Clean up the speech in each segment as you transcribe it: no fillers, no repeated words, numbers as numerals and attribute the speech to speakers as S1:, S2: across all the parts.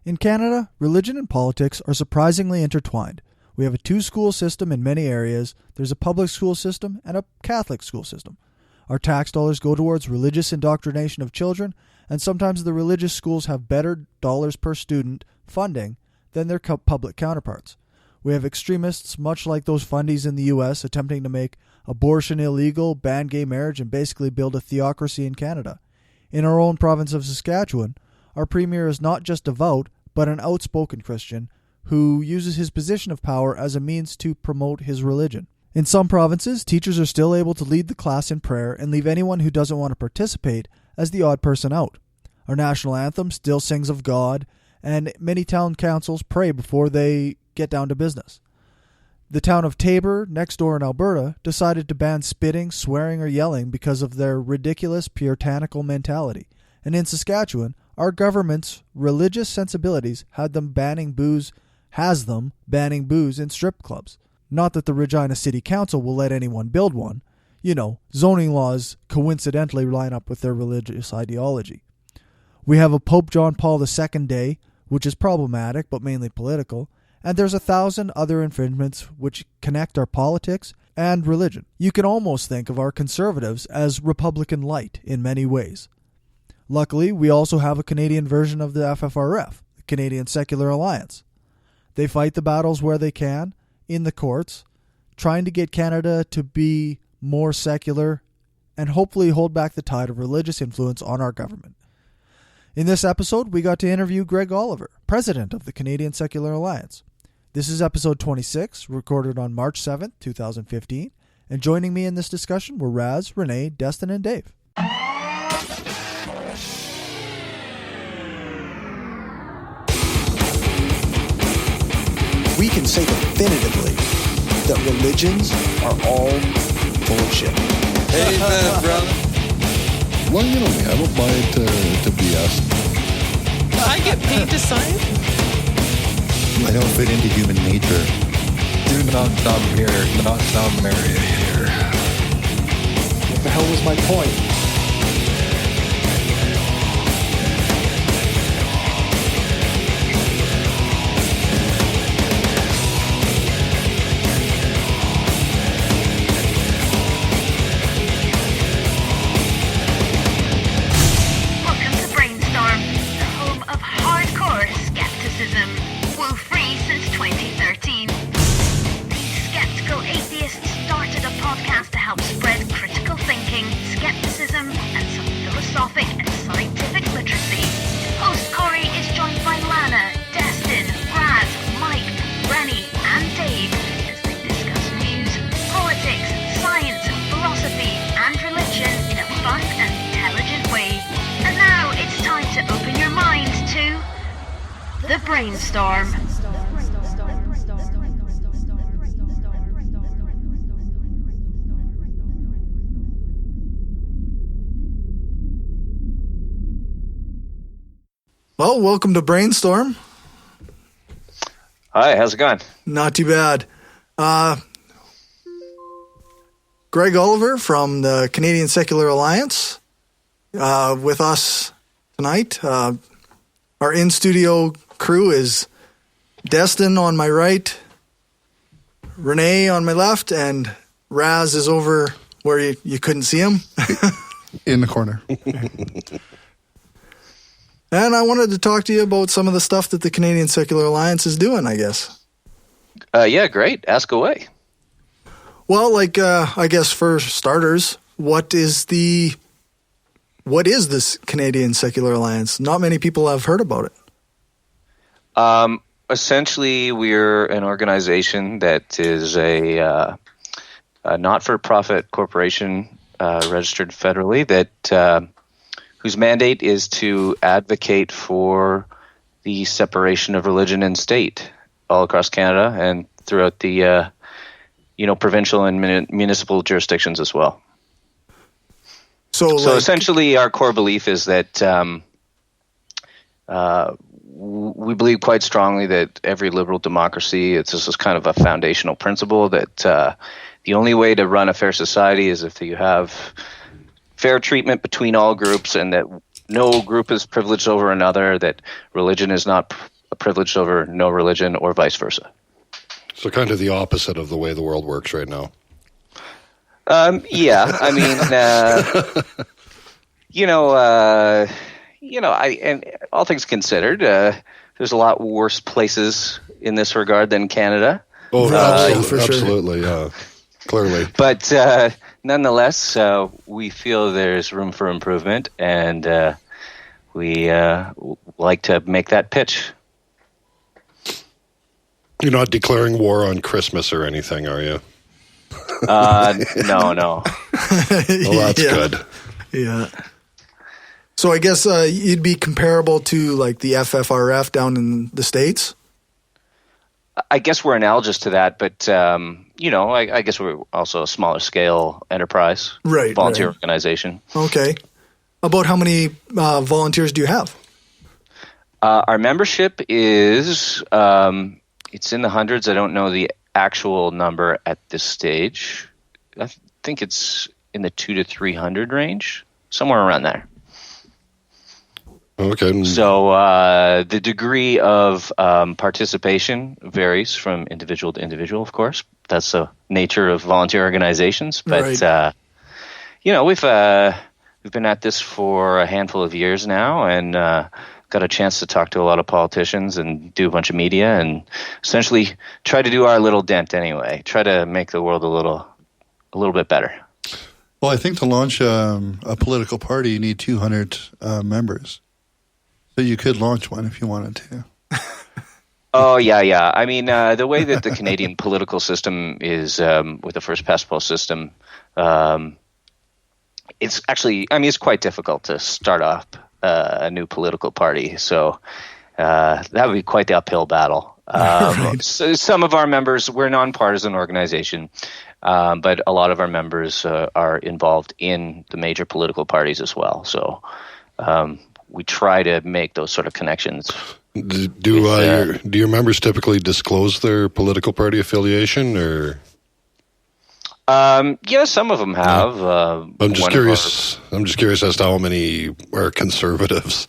S1: In Canada, religion and politics are surprisingly intertwined. We have a two-school system in many areas. There's a public school system and a Catholic school system. Our tax dollars go towards religious indoctrination of children, and sometimes the religious schools have better dollars per student funding than their public counterparts. We have extremists, much like those fundies in the U.S., attempting to make abortion illegal, ban gay marriage, and basically build a theocracy in Canada. In our own province of Saskatchewan, our premier is not just devout, but an outspoken Christian who uses his position of power as a means to promote his religion. In some provinces, teachers are still able to lead the class in prayer and leave anyone who doesn't want to participate as the odd person out. Our national anthem still sings of God, and many town councils pray before they get down to business. The town of Tabor, next door in Alberta, decided to ban spitting, swearing, or yelling because of their ridiculous puritanical mentality. And in Saskatchewan, our government's religious sensibilities has them banning booze in strip clubs. Not that the Regina City Council will let anyone build one. You know, zoning laws coincidentally line up with their religious ideology. We have a Pope John Paul II Day, which is problematic but mainly political, and there's 1,000 other infringements which connect our politics and religion. You can almost think of our conservatives as Republican light in many ways. Luckily, we also have a Canadian version of the FFRF, the Canadian Secular Alliance. They fight the battles where they can, in the courts, trying to get Canada to be more secular and hopefully hold back the tide of religious influence on our government. In this episode, we got to interview Greg Oliver, president of the Canadian Secular Alliance. This is episode 26, recorded on March 7th, 2015, and joining me in this discussion were Raz, Rene, Destin, and Dave.
S2: We can say definitively that religions are all bullshit.
S3: Amen, brother.
S4: Well, you know me, I don't mind to BS.
S3: I get paid to sign?
S4: I don't fit into human nature.
S5: Do not come here, not come marry here.
S2: What the hell was my point?
S6: Brainstorm.
S1: Well, welcome to Brainstorm.
S7: Hi, how's it going?
S1: Not too bad. Greg Oliver from the Canadian Secular Alliance with us tonight. Our in-studio crew is Destin on my right, Rene on my left, and Raz is over where you couldn't see him.
S4: In the corner.
S1: And I wanted to talk to you about some of the stuff that the Canadian Secular Alliance is doing, I guess.
S7: Yeah, great. Ask away.
S1: Well, I guess for starters, what is this Canadian Secular Alliance? Not many people have heard about it.
S7: Essentially, we're an organization that is a not-for-profit corporation registered federally that whose mandate is to advocate for the separation of religion and state all across Canada and throughout the provincial and municipal jurisdictions as well. So essentially, our core belief is that we believe quite strongly that every liberal democracy, this is kind of a foundational principle that the only way to run a fair society is if you have fair treatment between all groups and that no group is privileged over another, that religion is not a privilege over no religion, or vice versa.
S4: So kind of the opposite of the way the world works right now.
S7: Yeah, I mean, and all things considered, there's a lot worse places in this regard than Canada.
S4: Oh,
S1: for sure.
S4: absolutely, yeah, clearly.
S7: But nonetheless, we feel there's room for improvement, and we like to make that pitch.
S4: You're not declaring war on Christmas or anything, are you?
S7: No.
S4: Well, that's good.
S1: Yeah. So I guess you'd be comparable to like the FFRF down in the States?
S7: I guess we're analogous to that, but I guess we're also a smaller scale enterprise, volunteer organization.
S1: Okay. About how many volunteers do you have?
S7: Our membership is it's in the hundreds. I don't know the actual number at this stage. I think it's in the 200 to 300 range, somewhere around there.
S4: Okay.
S7: So the degree of participation varies from individual to individual, of course. That's the nature of volunteer organizations. But we've been at this for a handful of years now, and got a chance to talk to a lot of politicians and do a bunch of media, and essentially try to do our little dent anyway. Try to make the world a little bit better.
S8: Well, I think to launch a political party, you need 200 members. So you could launch one if you wanted to.
S7: Oh, yeah. I mean, the way that the Canadian political system is with the first past post system, it's actually, it's quite difficult to start up a new political party. So that would be quite the uphill battle. So some of our members, we're a nonpartisan organization, but a lot of our members are involved in the major political parties as well. So we try to make those sort of connections.
S4: Do your members typically disclose their political party affiliation, or?
S7: Yeah, some of them have.
S4: I'm just curious. I'm just curious as to how many are conservatives.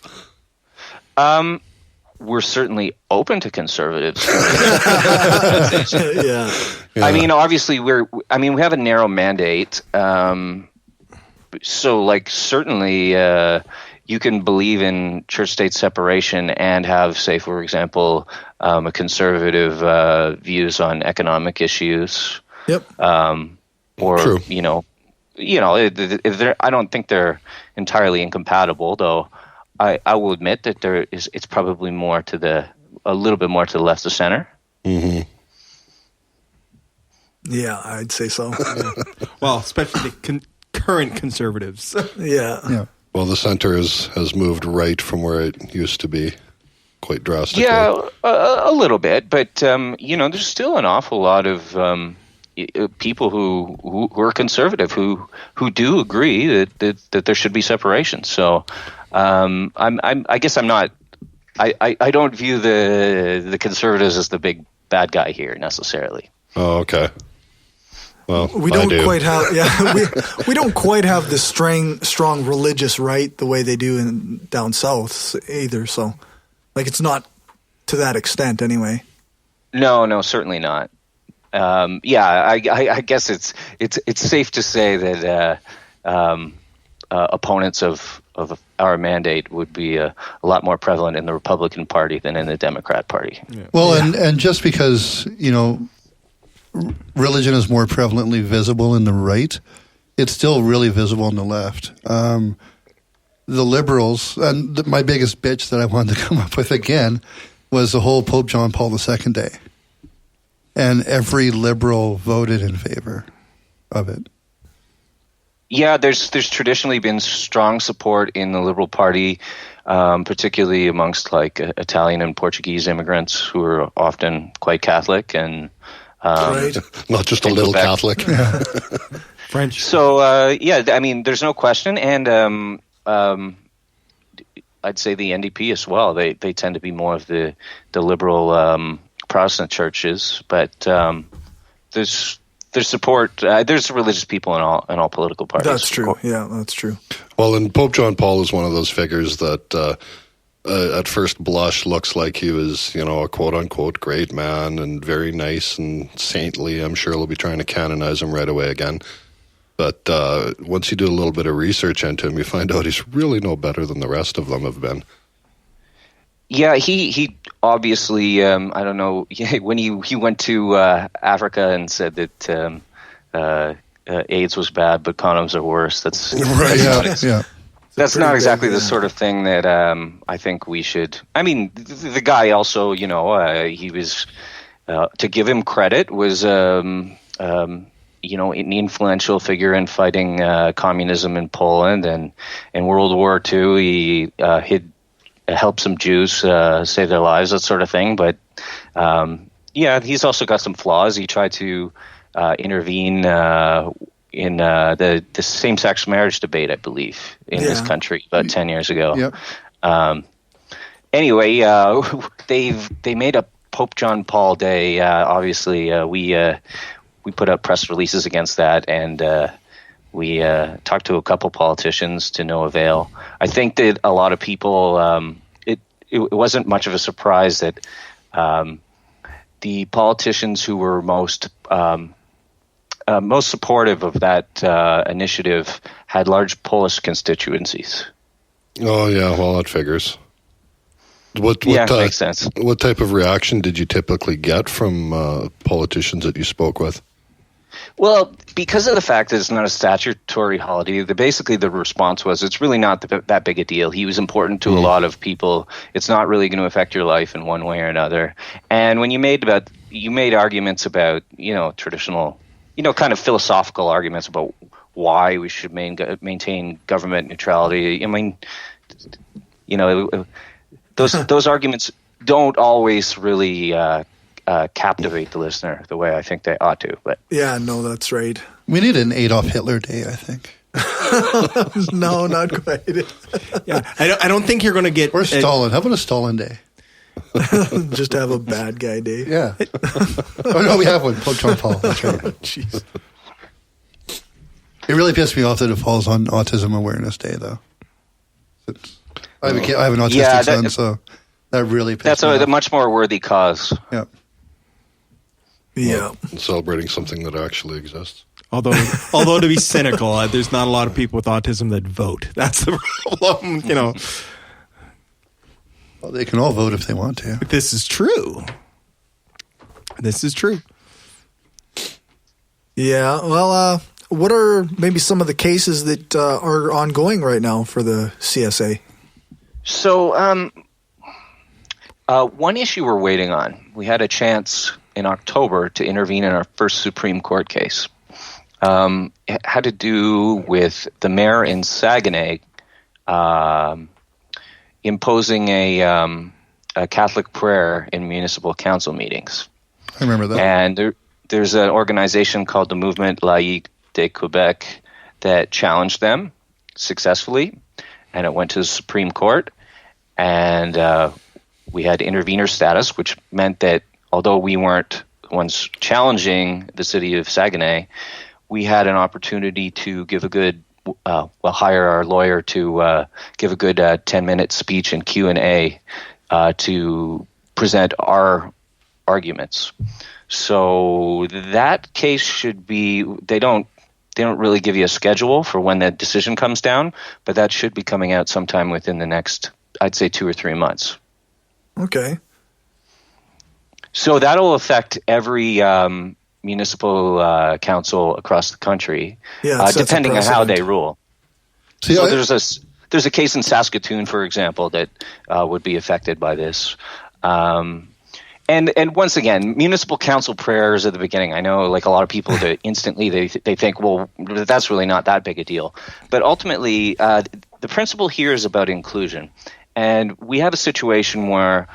S7: We're certainly open to conservatives.
S1: Yeah.
S7: I mean, obviously, we have a narrow mandate. So, certainly, you can believe in church-state separation and have, say, for example, a conservative views on economic issues.
S1: Yep.
S7: Or
S4: True.
S7: I don't think they're entirely incompatible, though. I will admit that it's probably a little bit more to the left of center.
S4: Mm-hmm.
S1: Yeah, I'd say so. Yeah.
S9: Well, especially the current conservatives.
S1: Yeah.
S4: Well, the center has moved right from where it used to be, quite drastically.
S7: Yeah, a little bit, but there's still an awful lot of people who are conservative who do agree that there should be separation. So I guess I'm not. I don't view the conservatives as the big bad guy here necessarily.
S4: Oh, okay. Well,
S1: we don't quite have we don't quite have the strong religious right the way they do down south either. So, it's not to that extent anyway.
S7: No, certainly not. I guess it's safe to say that opponents of our mandate would be a lot more prevalent in the Republican Party than in the Democrat Party.
S8: Yeah. Well, and just because religion is more prevalently visible in the right, it's still really visible in the left. The liberals, and my biggest bitch that I wanted to come up with again was the whole Pope John Paul II day. And every liberal voted in favor of it.
S7: Yeah, there's traditionally been strong support in the Liberal Party, particularly amongst Italian and Portuguese immigrants who are often quite Catholic and
S4: not just a little
S7: Quebec.
S4: Catholic.
S9: French.
S7: So there's no question, and I'd say the NDP as well. They tend to be more of the liberal Protestant churches, but there's support. There's religious people in all political parties.
S1: That's true. Yeah, that's true.
S4: Well, and Pope John Paul is one of those figures that at first blush looks like he was, a quote-unquote great man and very nice and saintly. I'm sure they'll be trying to canonize him right away again. But once you do a little bit of research into him, you find out he's really no better than the rest of them have been.
S7: Yeah, he obviously, I don't know, when he went to Africa and said that AIDS was bad, but condoms are worse. That's
S8: Right,
S7: That's not exactly the sort of thing that I think we should. I mean, the guy also, he was, to give him credit, was, an influential figure in fighting communism in Poland, and in World War II, he helped some Jews save their lives, that sort of thing. But he's also got some flaws. He tried to intervene in the same-sex marriage debate, I believe, in this country about 10 years ago.
S8: Yep.
S7: Anyway, they made a Pope John Paul Day. Obviously, we put up press releases against that, and we talked to a couple politicians to no avail. I think that a lot of people, it wasn't much of a surprise that the politicians who were most supportive of that initiative had large Polish constituencies.
S4: Oh, yeah, well, that figures. What
S7: makes sense.
S4: What type of reaction did you typically get from politicians that you spoke with?
S7: Well, because of the fact that it's not a statutory holiday, basically the response was it's really not that big a deal. He was important to a lot of people. It's not really going to affect your life in one way or another. And when you made arguments about, traditional, kind of philosophical arguments about why we should maintain government neutrality. I mean, those arguments don't always really captivate the listener the way I think they ought to. But
S1: yeah, no, that's right.
S8: We need an Adolf Hitler Day, I think.
S1: No, not quite.
S9: Yeah, I don't think you're going to get.
S8: Or Stalin. How about a Stalin Day?
S1: Just have a bad guy day.
S8: Yeah. Oh no, we have one. Pope John Paul. That's right.
S1: Jeez.
S8: It really pissed me off that it falls on Autism Awareness Day, though. I have an autistic son, so that really pissed me off.
S7: That's a much more worthy cause.
S8: Yeah.
S1: Yeah.
S4: Celebrating something that actually exists.
S9: Although to be cynical, there's not a lot of people with autism that vote. That's the problem,
S8: Well, they can all vote if they want to.
S9: This is true.
S1: Yeah. Well, what are maybe some of the cases that are ongoing right now for the CSA?
S7: So, one issue we're waiting on. We had a chance in October to intervene in our first Supreme Court case. It had to do with the mayor in Saguenay imposing a Catholic prayer in municipal council meetings.
S8: I remember that.
S7: And there's an organization called the Mouvement Laïque de Quebec that challenged them successfully, and it went to the Supreme Court. And we had intervener status, which meant that although we weren't the ones challenging the city of Saguenay, we had an opportunity to give a good hire our lawyer to give a good 10-minute speech and Q&A to present our arguments. So that case should be they don't really give you a schedule for when that decision comes down, but that should be coming out sometime within the next, I'd say, 2 or 3 months.
S1: Okay.
S7: So that'll affect every municipal council across the country, depending on how they rule. So there's a case in Saskatchewan, for example, that would be affected by this. And once again, municipal council prayers at the beginning. I know, like a lot of people, that instantly they think, well, that's really not that big a deal. But ultimately, the principle here is about inclusion, and we have a situation where,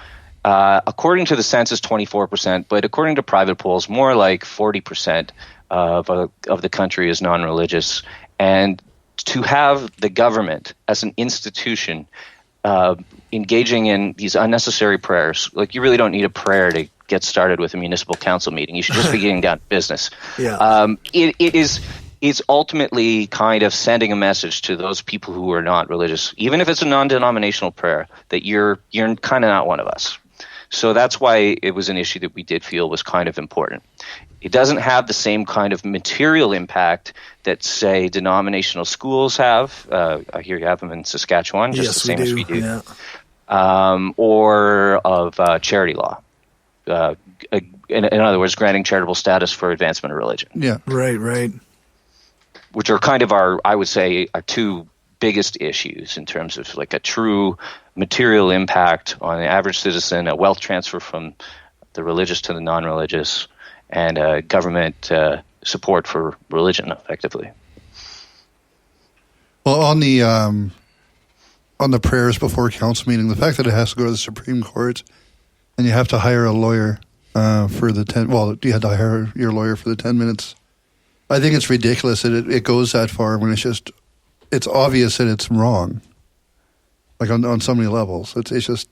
S7: according to the census, 24%, but according to private polls, more like 40% of the country is non-religious, and to have the government as an institution engaging in these unnecessary prayers, like you really don't need a prayer to get started with a municipal council meeting. You should just be getting down to business.
S1: Yeah.
S7: It is it's ultimately kind of sending a message to those people who are not religious, even if it's a non-denominational prayer, that you're kind of not one of us. So that's why it was an issue that we did feel was kind of important. It doesn't have the same kind of material impact that, say, denominational schools have. I hear you have them in Saskatchewan, just the same as we do.
S1: Yeah.
S7: Or of charity law. In other words, granting charitable status for advancement of religion.
S8: Yeah.
S1: Right.
S7: Which are kind of our two biggest issues in terms of like a true material impact on the average citizen, a wealth transfer from the religious to the non-religious, and government support for religion, effectively.
S8: Well, on the prayers before council meeting, the fact that it has to go to the Supreme Court and you have to hire a lawyer for the 10. Well, you had to hire your lawyer for the 10 minutes. I think it's ridiculous that it goes that far when it's obvious that it's wrong. Like on so many levels, it's just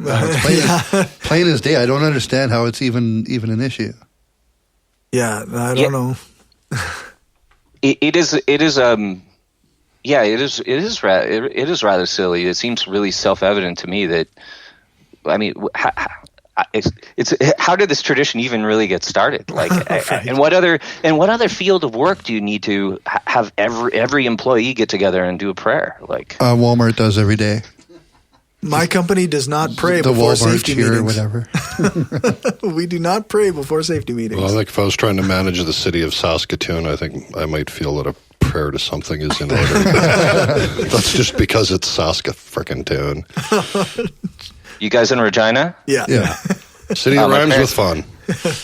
S8: it's plain as day. I don't understand how it's even an issue.
S1: Yeah, I don't know.
S7: It is rather silly. It seems really self-evident to me that, I mean, it's how did this tradition even really get started? Like,
S1: right.
S7: and what other field of work do you need to have every employee get together and do a prayer? Like,
S8: Walmart does every day.
S1: My company does not pray
S8: the
S1: before
S8: Walmart
S1: safety
S8: cheer
S1: meetings.
S8: Or whatever.
S1: We do not pray before safety meetings.
S4: Well, like if I was trying to manage the city of Saskatoon, I think I might feel that a prayer to something is in order. That's just because it's Saska-frickin-toon.
S7: You guys in Regina?
S1: Yeah.
S4: City that rhymes with fun.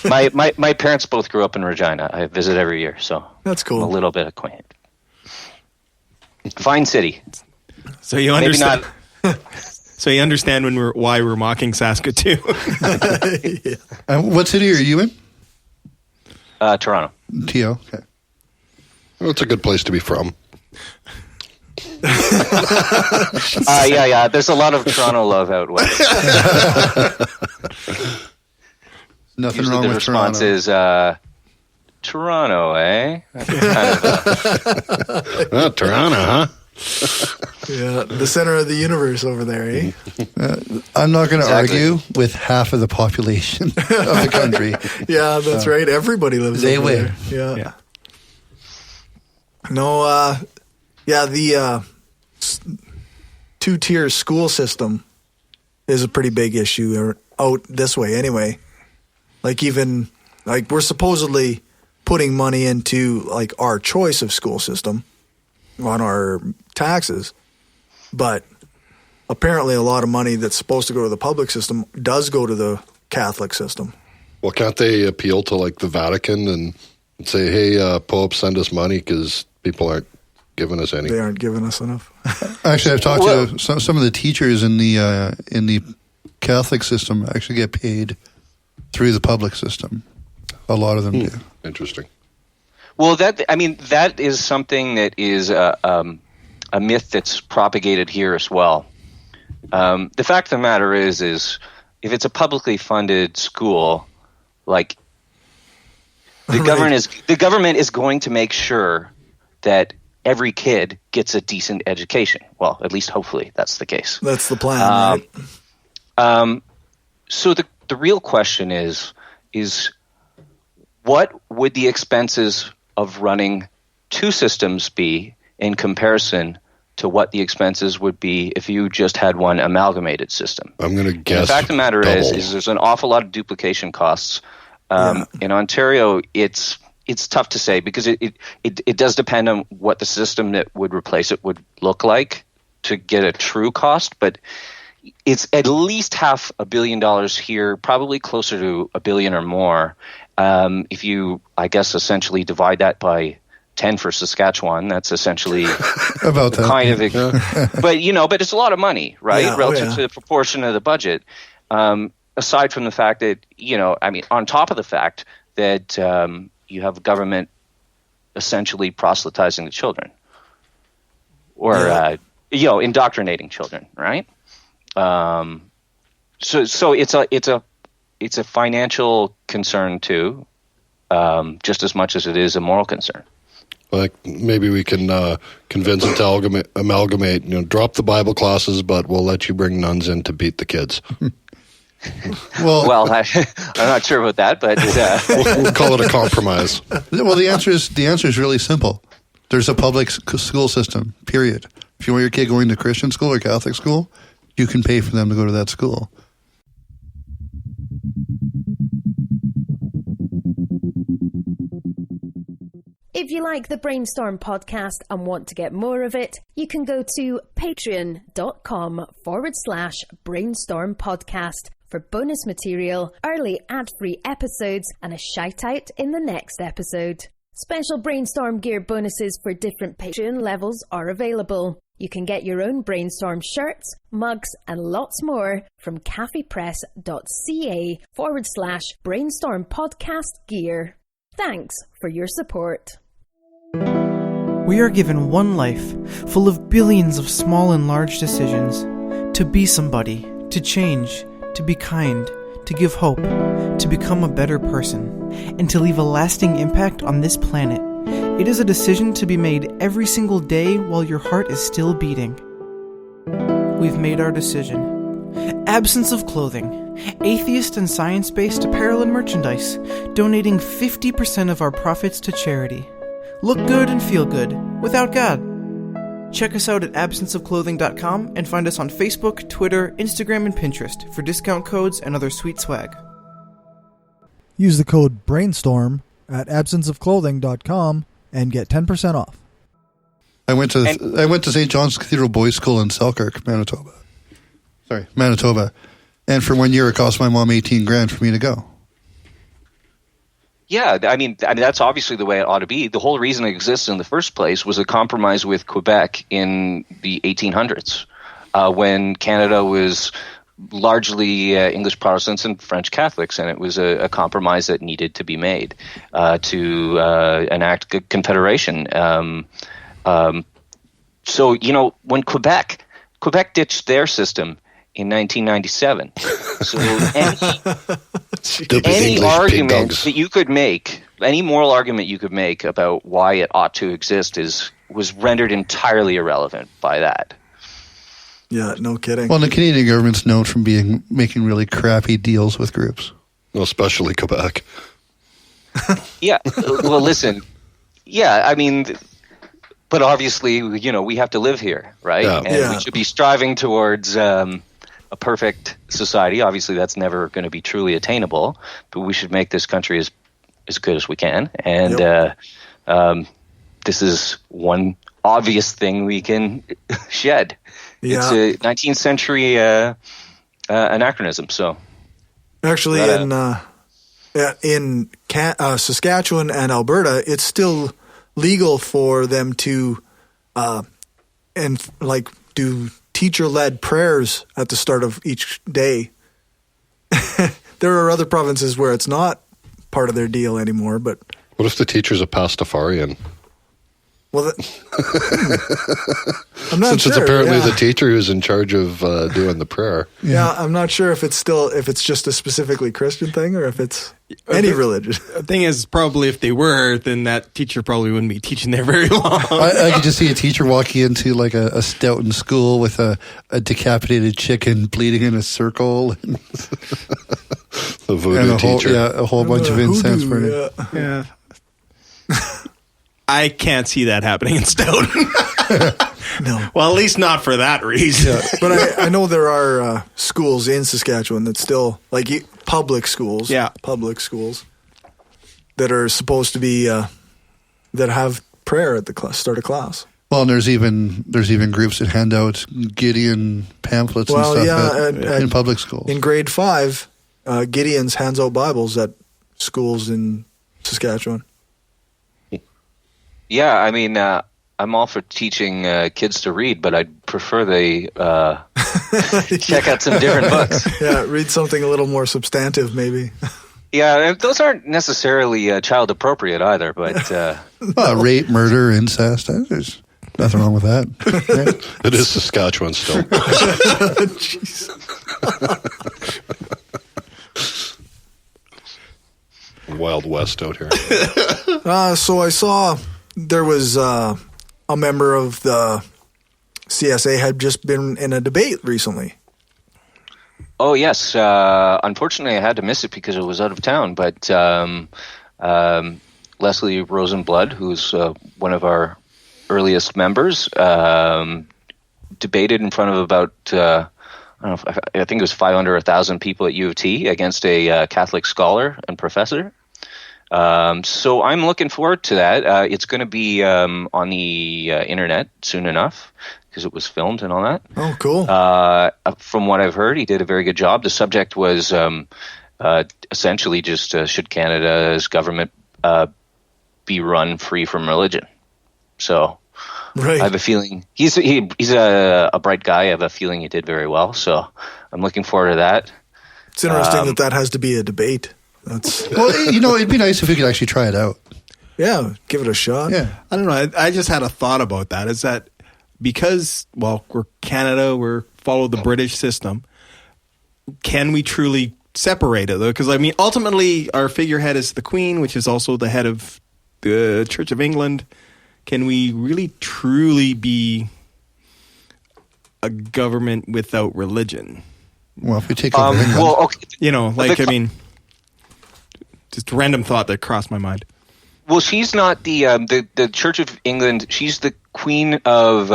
S7: My parents both grew up in Regina. I visit every year, so
S1: that's cool.
S7: I'm a little bit acquainted. Fine city.
S9: So you understand. So you understand why we're mocking Saskatoon.
S1: Yeah.
S8: What city are you in?
S7: Toronto.
S8: TO. Okay.
S4: Well, it's a good place to be from.
S7: Yeah. There's a lot of Toronto love out west.
S8: Nothing
S7: Usually
S8: wrong
S7: the
S8: with
S7: response
S8: Toronto.
S7: is Toronto, eh? That's kind of
S4: Toronto, huh?
S1: Yeah, the center of the universe over there, eh?
S8: I'm not going to
S7: Exactly.
S8: argue with half of the population of the country.
S1: Yeah, that's right. Everybody lives
S8: They
S1: over
S8: win.
S1: there.
S9: Yeah.
S1: No, the two-tier school system is a pretty big issue out this way anyway. Like we're supposedly putting money into like our choice of school system on our taxes, but apparently a lot of money that's supposed to go to the public system does go to the Catholic system.
S4: Well, can't they appeal to like the Vatican and say, "Hey, Pope, send us money because people aren't giving us any"?
S1: They aren't giving us enough.
S8: Actually, I've talked to some of the teachers in the Catholic system actually get paid through the public system. A lot of them do.
S4: Interesting.
S7: Well, that is something that is a myth that's propagated here as well. The fact of the matter is if it's a publicly funded school, like the government is going to make sure that every kid gets a decent education. Well, at least hopefully that's the case.
S1: That's the plan, right?
S7: So the real question is what would the expenses of running two systems be in comparison to what the expenses would be if you just had one amalgamated system?
S4: I'm going to guess.
S7: And the fact of the matter
S4: double.
S7: is there's an awful lot of duplication costs. In Ontario, it's tough to say because it does depend on what the system that would replace it would look like to get a true cost, but it's at least $500 million here, probably closer to $1 billion or more. If you, I guess, essentially divide that by 10 for Saskatchewan, that's essentially
S8: About that.
S7: kind of, but it's a lot of money, right?
S1: Yeah,
S7: Relative to the proportion of the budget. Aside from the fact that, on top of the fact that you have government essentially proselytizing the children or, indoctrinating children, right? So it's a financial concern too, just as much as it is a moral concern.
S4: Like maybe we can convince them to amalgamate. Drop the Bible classes, but we'll let you bring nuns in to beat the kids.
S7: Well, I'm not sure about that, but
S4: we'll call it a compromise.
S8: Well, the answer is really simple. There's a public school system. Period. If you want your kid going to Christian school or Catholic school, you can pay for them to go to that school.
S10: If you like the Brainstorm podcast and want to get more of it, you can go to patreon.com/brainstorm podcast for bonus material, early ad-free episodes, and a shout-out in the next episode. Special Brainstorm gear bonuses for different Patreon levels are available. You can get your own Brainstorm shirts, mugs, and lots more from cafepress.ca/brainstorm podcast gear. Thanks for your support.
S11: We are given one life, full of billions of small and large decisions. To be somebody, to change, to be kind, to give hope, to become a better person, and to leave a lasting impact on this planet. It is a decision to be made every single day while your heart is still beating. We've made our decision. Absence of clothing. Atheist and science-based apparel and merchandise, donating 50% of our profits to charity. Look good and feel good, without God. Check us out at absenceofclothing.com and find us on Facebook, Twitter, Instagram, and Pinterest for discount codes and other sweet swag.
S1: Use the code BRAINSTORM at absenceofclothing.com and get 10% off.
S8: I went to St. John's Cathedral Boys' School in Selkirk, Manitoba. And for 1 year, it cost my mom $18,000 for me to go.
S7: Yeah, I mean that's obviously the way it ought to be. The whole reason it exists in the first place was a compromise with Quebec in the 1800s, when Canada was largely English Protestants and French Catholics, and it was a compromise that needed to be made to enact confederation. So when Quebec ditched their system in 1997. So any argument that you could make, any moral argument you could make about why it ought to exist was rendered entirely irrelevant by that.
S1: Yeah, no kidding.
S8: Well, the Canadian government's known for making really crappy deals with groups.
S4: Well, especially Quebec.
S7: Yeah. Well, listen. Yeah, I mean, but obviously, we have to live here, right?
S4: Yeah.
S7: And we should be striving towards a perfect society. Obviously, that's never going to be truly attainable, but we should make this country as good as we can. And this is one obvious thing we can shed. Yeah. It's a 19th century anachronism. So,
S1: actually, in Saskatchewan and Alberta, it's still legal for them to do teacher-led prayers at the start of each day. There are other provinces where it's not part of their deal anymore. But
S4: what if the teacher's a Pastafarian?
S1: Well, I'm not
S4: Since
S1: sure.
S4: It's apparently the teacher who's in charge of doing the prayer.
S1: Yeah, I'm not sure if it's just a specifically Christian thing or if it's any religion.
S9: The thing is, probably if they were, then that teacher probably wouldn't be teaching there very long.
S8: I could just see a teacher walking into like a Stoughton school with a decapitated chicken bleeding in a circle.
S4: The voodoo teacher.
S8: A whole bunch of incense burning.
S9: Yeah. I can't see that happening in Stoughton.
S1: No.
S9: Well, at least not for that reason.
S1: Yeah. But I know there are schools in Saskatchewan that still, like public schools that are supposed to be, that have prayer at the start of class.
S8: Well, and there's even groups that hand out Gideon pamphlets and stuff in public schools.
S1: In grade 5, Gideon's hands out Bibles at schools in Saskatchewan.
S7: Yeah, I mean, I'm all for teaching kids to read, but I'd prefer they check out some different books.
S1: Yeah, read something a little more substantive, maybe.
S7: Yeah, those aren't necessarily child appropriate either, but
S8: rape, murder, incest. There's nothing wrong with that. Right?
S4: It is Saskatchewan still.
S1: Jeez.
S4: Wild West out here.
S1: So I saw there was a member of the CSA had just been in a debate recently.
S7: Oh, yes. Unfortunately, I had to miss it because I was out of town. But Leslie Rosenblood, who's one of our earliest members, debated in front of about, I think it was 500 or 1,000 people at U of T against a Catholic scholar and professor. So I'm looking forward to that. It's going to be on the internet soon enough because it was filmed and all that.
S1: Oh, cool.
S7: From what I've heard, he did a very good job. The subject was essentially just should Canada's government be run free from religion? So
S1: right.
S7: I have a feeling he's a bright guy. I have a feeling he did very well. So I'm looking forward to that.
S1: It's interesting that has to be a debate. That's
S8: well, it'd be nice if we could actually try it out.
S1: Yeah, give it a shot.
S8: Yeah.
S9: I don't know. I just had a thought about that. Is that because, well, we're Canada, follow the British system. Can we truly separate it, though? Because, I mean, ultimately, our figurehead is the Queen, which is also the head of the Church of England. Can we really, truly be a government without religion?
S8: Well, if we take over England.
S7: Well, okay.
S9: I mean, just a random thought that crossed my mind.
S7: Well, she's not the Church of England. She's the Queen of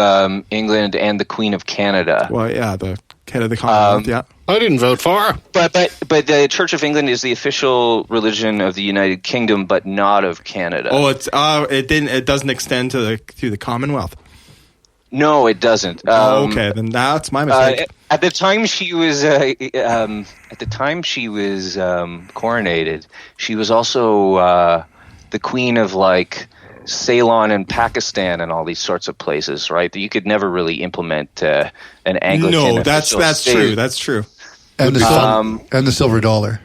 S7: England and the Queen of Canada.
S9: Well, yeah, the head of the Commonwealth. Yeah,
S4: I didn't vote for her.
S7: But the Church of England is the official religion of the United Kingdom, but not of Canada.
S9: Oh, it doesn't extend to the Commonwealth.
S7: No, it doesn't.
S9: Okay, then that's my mistake.
S7: At the time she was coronated, she was also the queen of like Ceylon and Pakistan and all these sorts of places, right? That you could never really implement an Anglican.
S9: No, that's
S7: state.
S9: true. That's true.
S8: And the silver dollar.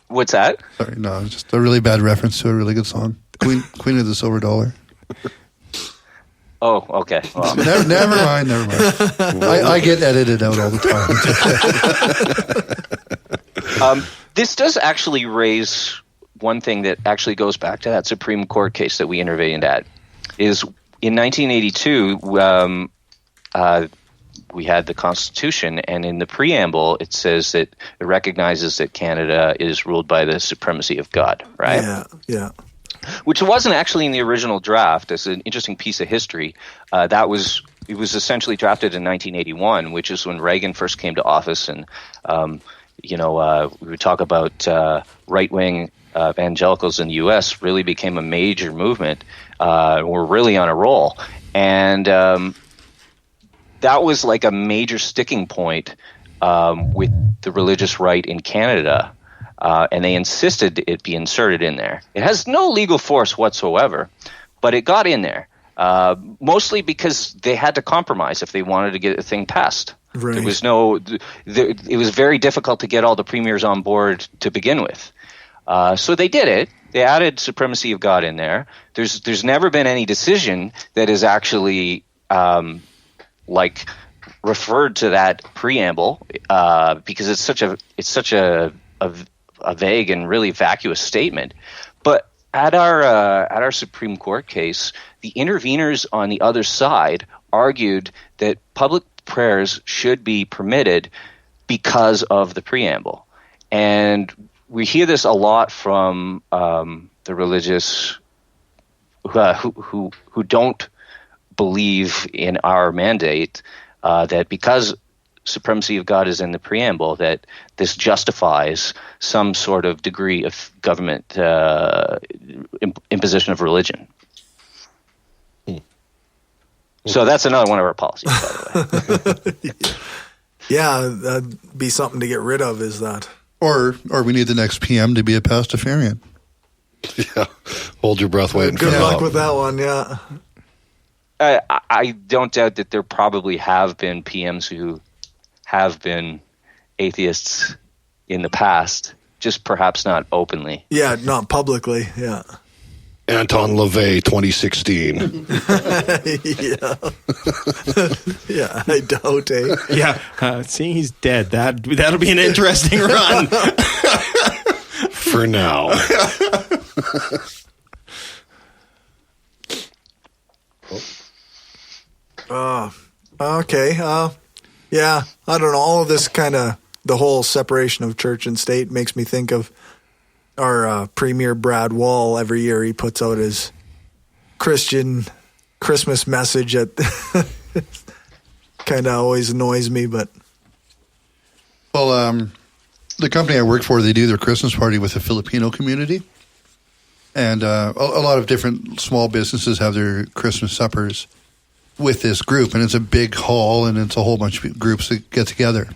S7: What's that?
S8: Sorry, no, it's just a really bad reference to a really good song. Queen of the Silver Dollar.
S7: Oh, okay. Well.
S8: Never mind. I get edited out all the time.
S7: This does actually raise one thing that actually goes back to that Supreme Court case that we intervened at. Is in 1982, we had the Constitution, and in the preamble, it says that it recognizes that Canada is ruled by the supremacy of God, right?
S1: Yeah.
S7: Which wasn't actually in the original draft. It's an interesting piece of history. It was essentially drafted in 1981, which is when Reagan first came to office, and we would talk about right-wing evangelicals in the U.S. really became a major movement. We're really on a roll, and that was like a major sticking point with the religious right in Canada. And they insisted it be inserted in there. It has no legal force whatsoever, but it got in there, mostly because they had to compromise if they wanted to get a thing passed.
S1: Right.
S7: It was very difficult to get all the premiers on board to begin with. So they did it. They added supremacy of God in there. There's never been any decision that is actually referred to that preamble because it's such a vague and really vacuous statement. But at our Supreme Court case, the interveners on the other side argued that public prayers should be permitted because of the preamble. And we hear this a lot from the religious who don't believe in our mandate, that because supremacy of God is in the preamble, that this justifies some sort of degree of government imposition of religion. So that's another one of our policies, by the way.
S1: Yeah, that'd be something to get rid of, is that.
S8: Or we need the next PM to be a pastafarian.
S4: Yeah, hold your breath waiting for
S1: Good
S4: that.
S1: luck with that one, yeah.
S7: I don't doubt that there probably have been PMs who have been atheists in the past, just perhaps not openly.
S1: Yeah, not publicly, yeah.
S4: Anton LaVey, 2016.
S1: Yeah, I doubt, eh?
S9: Yeah, seeing he's dead, that'll be an interesting run.
S4: For now.
S1: Okay. Yeah, I don't know. All of this kind of, the whole separation of church and state makes me think of our Premier Brad Wall. Every year he puts out his Christian Christmas message. Kind of always annoys me, but.
S8: Well, the company I work for, they do their Christmas party with the Filipino community. And a lot of different small businesses have their Christmas suppers with this group. And it's a big hall, and it's a whole bunch of groups that get together.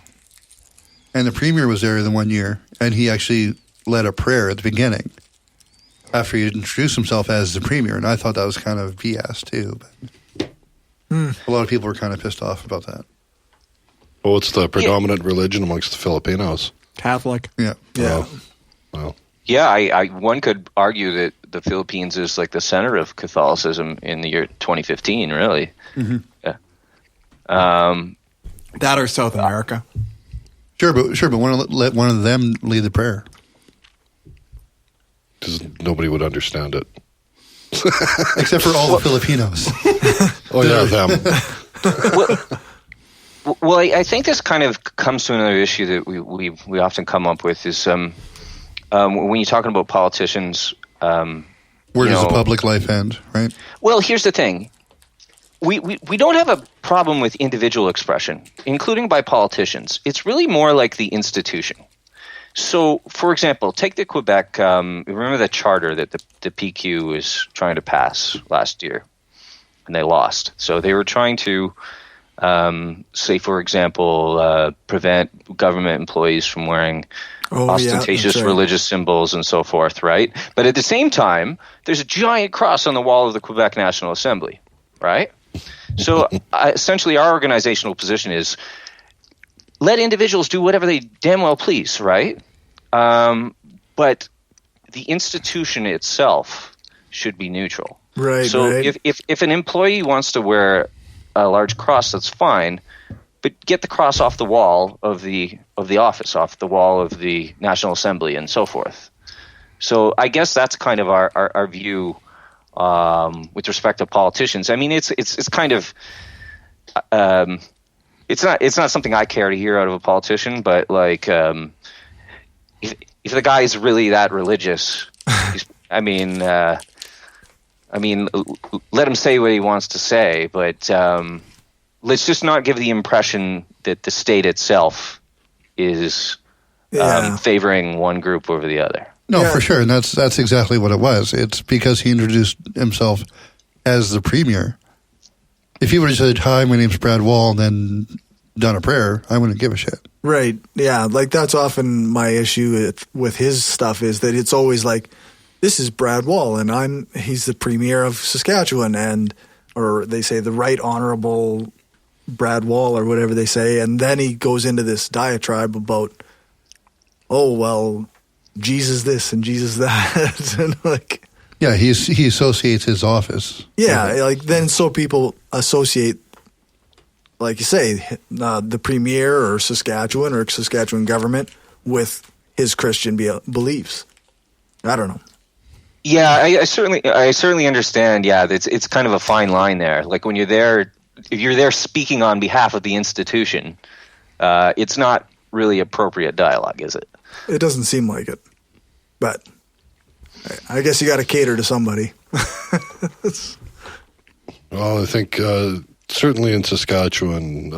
S8: And the premier was there the one year, and he actually led a prayer at the beginning after he introduced himself as the premier. And I thought that was kind of BS too. But a lot of people were kind of pissed off about that.
S4: Well, what's the predominant religion amongst the Filipinos?
S9: Catholic.
S8: Yeah.
S4: Well.
S7: Yeah, I one could argue that the Philippines is like the center of Catholicism in the year 2015, really.
S8: Mm-hmm.
S7: Yeah.
S9: That or South America.
S8: Sure, but let one of them lead the prayer.
S4: Because nobody would understand it.
S8: Except for all the Filipinos.
S4: Oh, yeah, them.
S7: Well, I think this kind of comes to another issue that we often come up with is when you're talking about politicians.
S8: Where does the public life end, right?
S7: Well, here's the thing. We don't have a problem with individual expression, including by politicians. It's really more like the institution. So, for example, take the Quebec, remember the charter that the PQ was trying to pass last year, and they lost. So they were trying to, say, for example, prevent government employees from wearing ostentatious religious symbols and so forth, right? But at the same time, there's a giant cross on the wall of the Quebec National Assembly, right? So essentially our organizational position is let individuals do whatever they damn well please, right? But the institution itself should be neutral.
S1: Right.
S7: So if an employee wants to wear a large cross, that's fine, but get the cross off the wall of the office, off the wall of the National Assembly, and so forth. So I guess that's kind of our view with respect to politicians. I mean, it's kind of it's not something I care to hear out of a politician, but like if the guy is really that religious, I mean, let him say what he wants to say, but let's just not give the impression that the state itself is favoring one group over the other.
S8: No, for sure, and that's exactly what it was. It's because he introduced himself as the premier. If he would have said, "Hi, my name's Brad Wall," and then done a prayer, I wouldn't give a shit.
S1: Right, yeah, like that's often my issue with his stuff is that it's always like, this is Brad Wall, and he's the premier of Saskatchewan, or they say the Right Honorable Brad Wall, or whatever they say, and then he goes into this diatribe about, oh, well, Jesus this and Jesus that, and like,
S8: yeah, he associates his office.
S1: Yeah, like then so people associate, like you say, the premier or Saskatchewan government with his Christian beliefs. I don't know.
S7: Yeah, I certainly understand. Yeah, it's kind of a fine line there. Like when you're there, if you're there speaking on behalf of the institution, it's not really appropriate dialogue, is it?
S1: It doesn't seem like it, but I guess you got to cater to somebody.
S4: Well, I think certainly in Saskatchewan,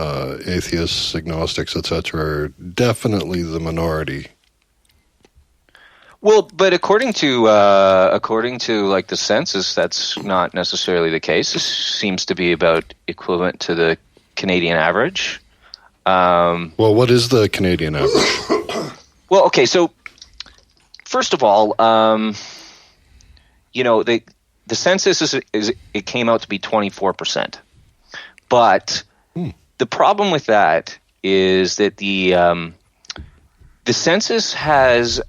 S4: atheists, agnostics, etc., are definitely the minority.
S7: Well, but according to like the census, that's not necessarily the case. This seems to be about equivalent to the Canadian average.
S4: Well, what is the Canadian average?
S7: Well, okay, so first of all, the census it came out to be 24%, but the problem with that is that the census has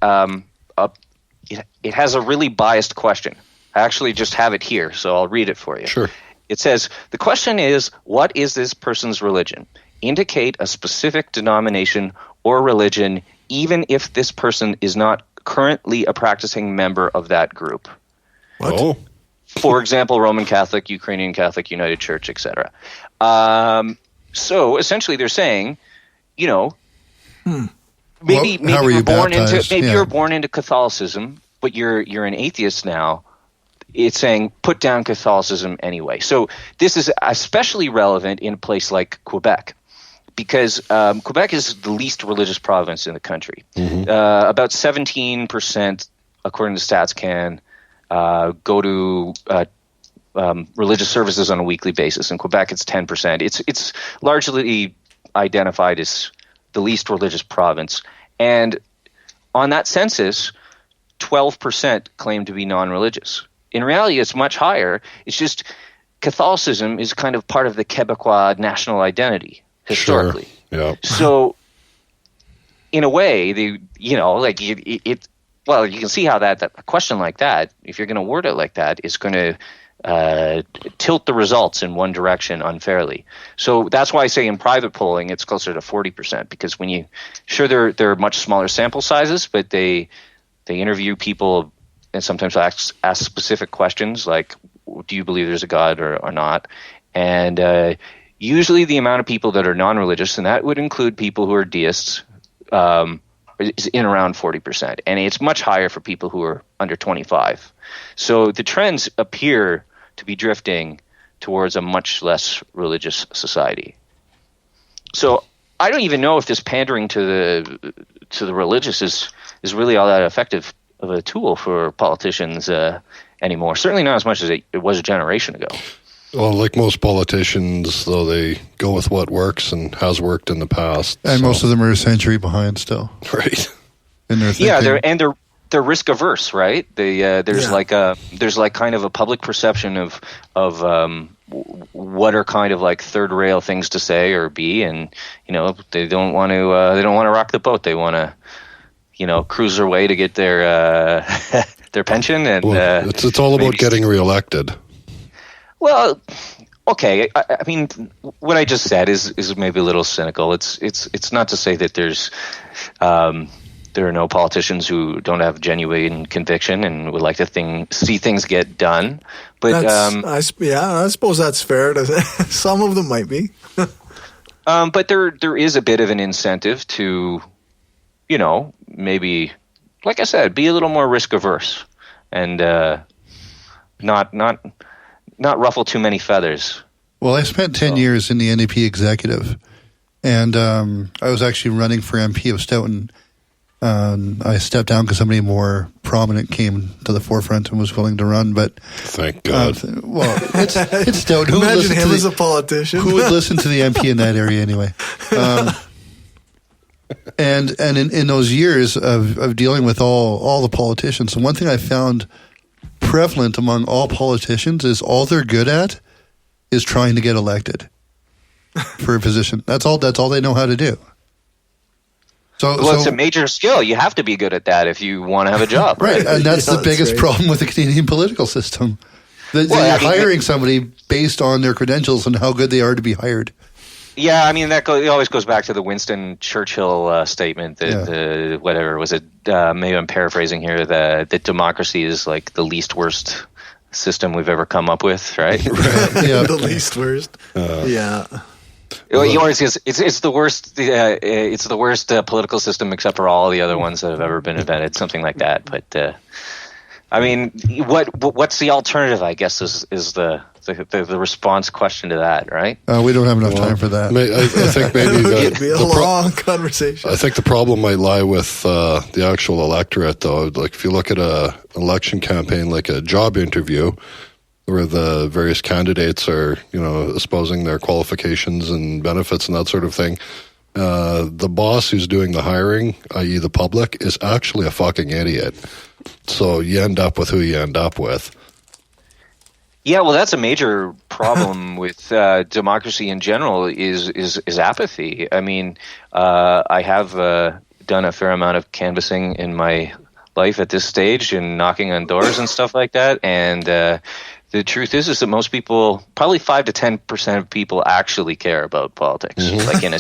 S7: it has a really biased question. I actually just have it here, so I'll read it for you.
S4: Sure.
S7: It says, the question is, what is this person's religion? Indicate a specific denomination or religion, even if this person is not currently a practicing member of that group.
S4: What? Oh.
S7: For example, Roman Catholic, Ukrainian Catholic, United Church, etc. So essentially, they're saying, maybe you're born into Catholicism, but you're an atheist now. It's saying put down Catholicism anyway. So this is especially relevant in a place like Quebec, because Quebec is the least religious province in the country. Mm-hmm. About 17%, according to StatsCan, go to religious services on a weekly basis. In Quebec, it's 10%. It's largely identified as the least religious province. And on that census, 12% claim to be non-religious. In reality, it's much higher. It's just Catholicism is kind of part of the Quebecois national identity historically.
S4: Sure. Yeah.
S7: So, in a way, you can see how that a question like that, if you're going to word it like that, is going to tilt the results in one direction unfairly. So that's why I say in private polling it's closer to 40%, because when they're much smaller sample sizes, but they interview people and sometimes ask specific questions like, do you believe there's a God or not? And usually the amount of people that are non-religious, and that would include people who are deists, is in around 40%. And it's much higher for people who are under 25. So the trends appear to be drifting towards a much less religious society. So I don't even know if this pandering to the religious is really all that effective of a tool for politicians anymore. Certainly not as much as it was a generation ago.
S4: Well, like most politicians, though, they go with what works and has worked in the past.
S8: And most of them are a century behind still.
S4: Right.
S8: In their thinking.
S7: Yeah, they're risk averse, right? There's kind of a public perception of what are kind of like third rail things to say or be, and they don't want to rock the boat. They want to cruise their way to get their their pension, and
S4: it's all about getting reelected.
S7: Well, okay. I mean, what I just said is maybe a little cynical. It's not to say that there are no politicians who don't have genuine conviction and would like to see things get done. But
S1: I suppose that's fair. Some of them might be.
S7: But there is a bit of an incentive to, maybe, like I said, be a little more risk averse and not ruffle too many feathers.
S8: Well, I spent 10 years in the NDP executive, and I was actually running for MP of Stoughton. I stepped down because somebody more prominent came to the forefront and was willing to run. But
S4: thank God.
S8: It's Stoughton.
S1: Imagine him as a politician.
S8: Who would listen to the MP in that area anyway? And in those years of dealing with all the politicians, and one thing I found prevalent among all politicians is all they're good at is trying to get elected for a position. That's all they know how to do. So
S7: it's a major skill. You have to be good at that if you want to have a job.
S8: Right, and that's the biggest problem with the Canadian political system. You're hiring somebody based on their credentials and how good they are to be hired.
S7: Yeah, I mean, it always goes back to the Winston Churchill statement that, whatever, was it, maybe I'm paraphrasing here, that democracy is like the least worst system we've ever come up with, right?
S1: Yeah. The least worst. Yeah.
S7: It's the worst. It's the worst political system except for all the other ones that have ever been invented. Something like that. But I mean, what's the alternative? I guess is the response question to that, right?
S8: We don't have enough time for that.
S4: I think maybe
S1: it'd be a long conversation.
S4: I think the problem might lie with the actual electorate, though. Like if you look at an election campaign, like a job interview, where the various candidates are, espousing their qualifications and benefits and that sort of thing. The boss who's doing the hiring, i.e. the public, is actually a fucking idiot. So you end up with who you end up with.
S7: Yeah, well, that's a major problem with democracy in general is apathy. I mean, I have done a fair amount of canvassing in my life at this stage and knocking on doors and stuff like that, and the truth is that most people, probably 5 to 10% of people, actually care about politics, like in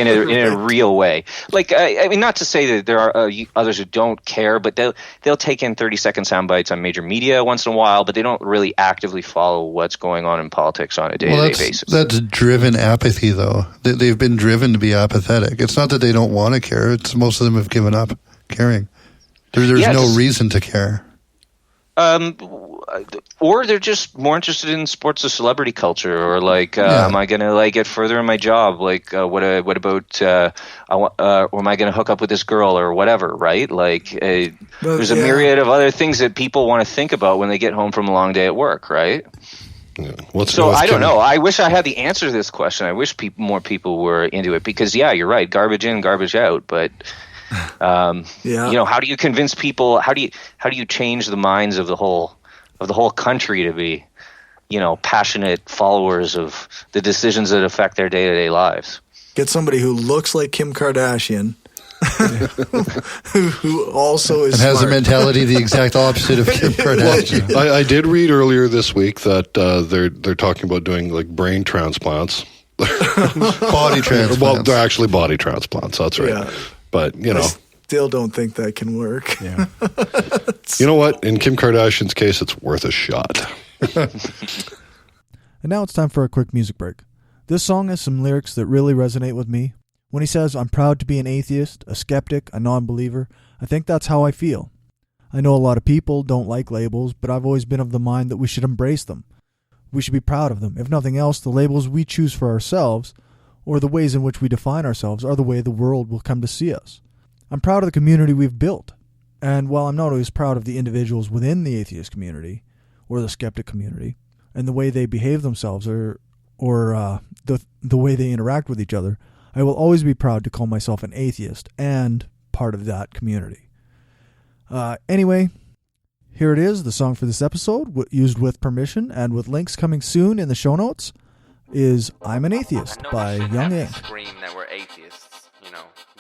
S7: a real way. Like, I mean, not to say that there are others who don't care, but they'll take in 30-second sound bites on major media once in a while, but they don't really actively follow what's going on in politics on a day-to-day basis.
S8: That's driven apathy, though. They've been driven to be apathetic. It's not that they don't want to care. It's most of them have given up caring. There's no reason to care.
S7: Or they're just more interested in sports or celebrity culture, or like, am I gonna like get further in my job? Like, what about, or am I gonna hook up with this girl or whatever? Right? Like, there's a myriad of other things that people want to think about when they get home from a long day at work, right?
S4: Yeah.
S7: I don't know. I wish I had the answer to this question. I wish more people were into it, because you're right, garbage in, garbage out, but. How do you convince people? How do you change the minds of the whole country to be, passionate followers of the decisions that affect their day-to-day lives?
S1: Get somebody who looks like Kim Kardashian, who also is
S8: and has
S1: smart.
S8: a mentality the exact opposite of Kim Kardashian.
S4: Well, I did read earlier this week that they're talking about doing like brain transplants,
S8: body transplants.
S4: Well, they're actually body transplants. That's right. Yeah. But,
S1: I still don't think that can work.
S4: Yeah. You know what? In Kim Kardashian's case, it's worth a shot.
S1: And now it's time for a quick music break. This song has some lyrics that really resonate with me. When he says, "I'm proud to be an atheist, a skeptic, a non-believer," I think that's how I feel. I know a lot of people don't like labels, but I've always been of the mind that we should embrace them. We should be proud of them. If nothing else, the labels we choose for ourselves, or the ways in which we define ourselves, are the way the world will come to see us. I'm proud of the community we've built, and while I'm not always proud of the individuals within the atheist community or the skeptic community and the way they behave themselves or the way they interact with each other, I will always be proud to call myself an atheist and part of that community. Anyway, here it is, the song for this episode, used with permission and with links coming soon in the show notes, is "I'm an Atheist" by Young Ink.
S12: Scream that we're atheists,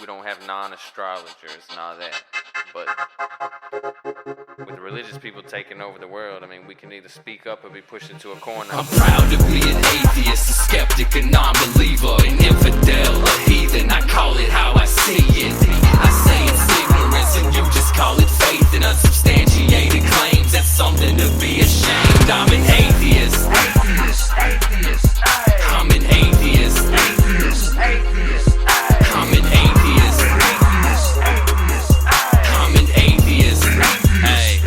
S12: we don't have non-astrologers and all that, but with the religious people taking over the world, we can either speak up or be pushed into a corner.
S13: I'm proud to be an atheist, a skeptic, a non-believer, an infidel, a heathen. I call it how I see it. I say it's ignorance and you just call it faith and unsubstantiated claims. That's something to be ashamed. I'm an atheist. Atheist. I'm an atheist. Atheist. I'm an atheist. I'm an atheist. Hey.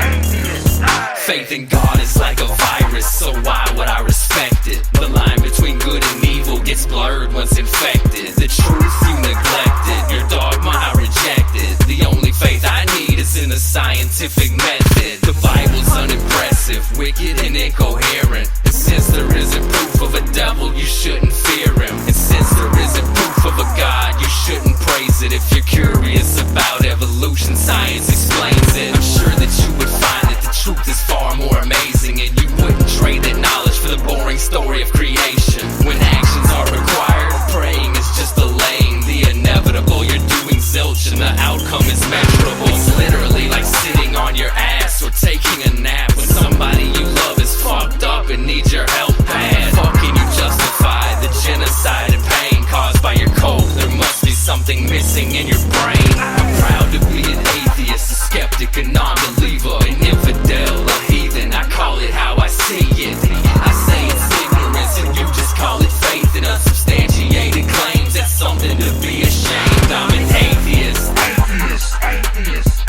S13: Faith in God is like a virus, so why would I respect it? The line between good and evil gets blurred once infected. The truth you neglected, your dogma I rejected. The only faith I need is in the scientific method. The Bible's unimpressive, wicked and incoherent. And since there isn't proof of a devil, you shouldn't fear him. And since there isn't proof of a God, you shouldn't praise it. If you're curious about evolution, science explains it. I'm sure that you would find that the truth is far more amazing, and you wouldn't trade that knowledge for the boring story of creation. When actions are required, praying is just delaying the inevitable. You're doing zilch and the outcome is measurable. It's literally like sitting on your ass or taking a nap when somebody you love is fucked up and needs your help bad. How can you justify the genocide and pain caused by your cold? There must be something missing in your brain. I'm proud to be an atheist, a skeptic, a non-believer, an infidel, a heathen. I call it how I see it. I say it's ignorance and you just call it faith and unsubstantiated claims. That's something to be ashamed. I'm an atheist. Atheist.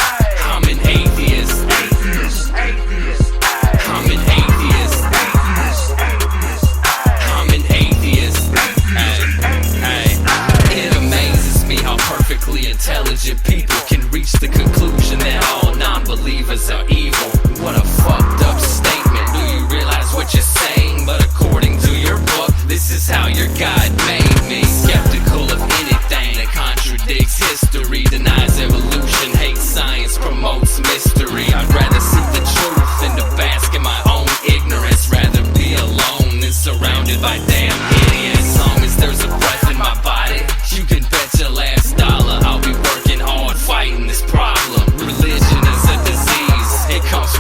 S13: I'm an atheist. Atheist. I'm an atheist. I'm an atheist. It amazes me how perfectly intelligent people can reach the conclusion that all non-believers are evil. What a fucked up statement. Do you realize what you're saying? But according to your book, this is how your God made me. Skeptical of anything that contradicts history, denies evolution, hates science, promotes mystery. I'd rather see the truth than to bask in my own ignorance. Rather be alone than surrounded by damn idiots. As long as there's a breath in my body, you can bet your last dollar I'll be working hard fighting this problem. Religion is a disease, it comes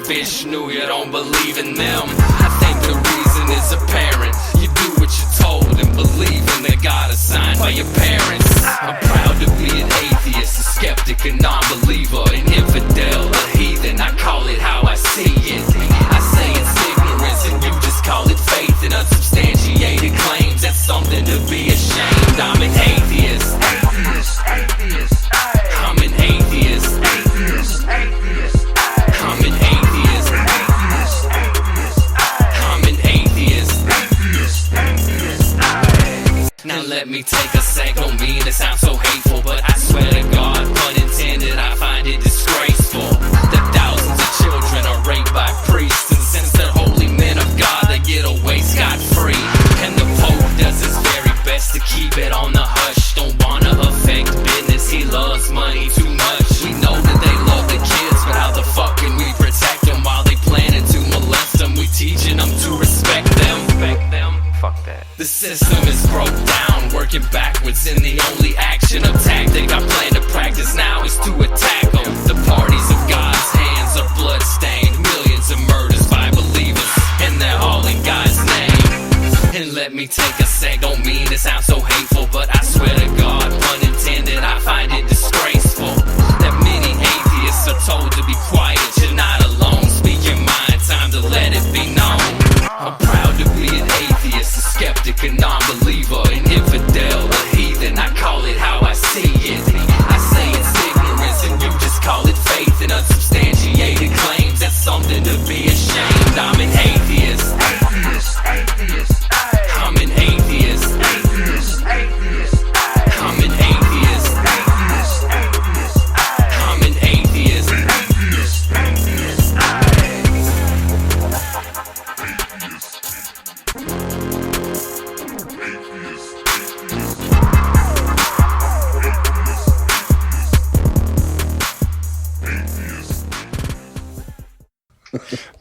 S13: Vishnu, you don't believe in them. I think the reason is apparent. You do what you're told and believe in the God assigned by your parents. I'm proud to be an atheist, a skeptic, a non-believer, an infidel, a heathen. I call it how I see it. I say it's ignorance and you just call it faith and unsubstantiated claims. That's something to be ashamed. I'm an atheist. I'm an atheist. I'm an atheist. I'm an atheist. Now let me take a sec, don't mean to sound so hateful, but I swear to God, pun intended, I find it disgraceful that thousands of children are raped by priests, and since they're holy men of God, they get away scot-free. And the Pope does his very best to keep it on the hush. Don't wanna affect business, he loves money too much. We know that they love the kids, but how the fuck can we protect them while they planning to molest them? We teaching them to respect them.
S7: Fuck that.
S13: The system is broke down, working backwards, and the only action or tactic I plan to practice now is to attack them. The parties of God's hands are bloodstained, millions of murders by believers, and they're all in God's name. And let me take a sec, don't mean to sound so hateful, but I swear to God, pun intended, I find it disgraceful that many atheists are told to be quiet. You're not alone, speak your mind, time to let it be known. I'm proud to be an atheist, a skeptic, a non-believer, an infidel, a heathen. I call it how I see it. I say it's ignorance and you just call it faith and unsubstantiated claims. That's something to be ashamed. I'm an atheist. I'm an atheist. I'm an atheist. I'm an atheist.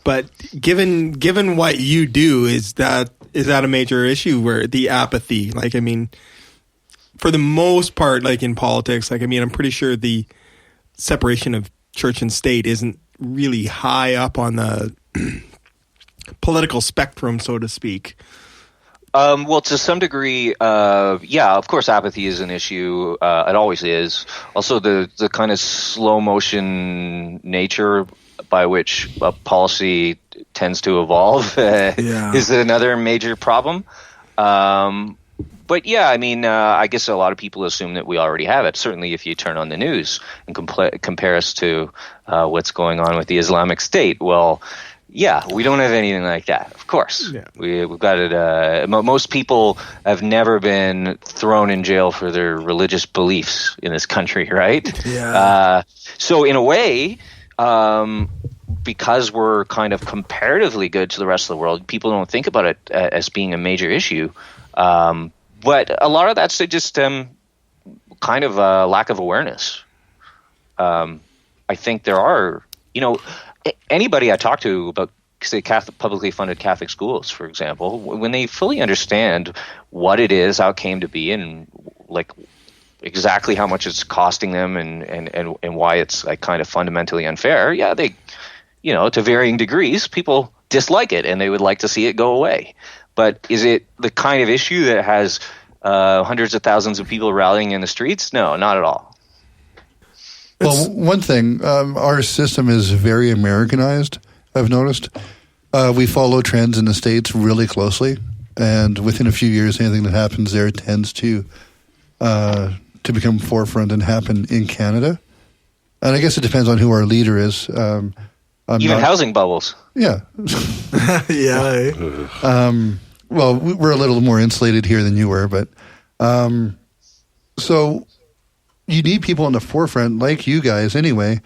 S9: But given what you do, is that a major issue where the apathy? Like, I mean, for the most part, like in politics, like, I mean, I'm pretty sure the separation of church and state isn't really high up on the political spectrum, so to speak.
S7: Well, to some degree, yeah, of course, apathy is an issue. It always is. Also, the kind of slow motion nature by which a policy tends to evolve is another major problem. But yeah, I mean, I guess a lot of people assume that we already have it. Certainly, if you turn on the news and compare us to what's going on with the Islamic State, well, yeah, we don't have anything like that. Of course, we've got it. Most people have never been thrown in jail for their religious beliefs in this country, right?
S1: Yeah.
S7: So in a way, because we're kind of comparatively good to the rest of the world, people don't think about it as being a major issue. But a lot of that's just kind of a lack of awareness. I think there are, anybody I talk to about, say, publicly funded Catholic schools, for example, when they fully understand what it is, how it came to be, and like exactly how much it's costing them and why it's like kind of fundamentally unfair, yeah, they, to varying degrees, people dislike it and they would like to see it go away. But is it the kind of issue that has hundreds of thousands of people rallying in the streets? No, not at all.
S8: Well, one thing, our system is very Americanized, I've noticed. We follow trends in the States really closely, and within a few years, anything that happens there tends to become forefront and happen in Canada. And I guess it depends on who our leader is.
S7: Even housing bubbles.
S8: Yeah.
S1: Yeah.
S8: Well, we're a little more insulated here than you were, but so you need people on the forefront, like you guys anyway,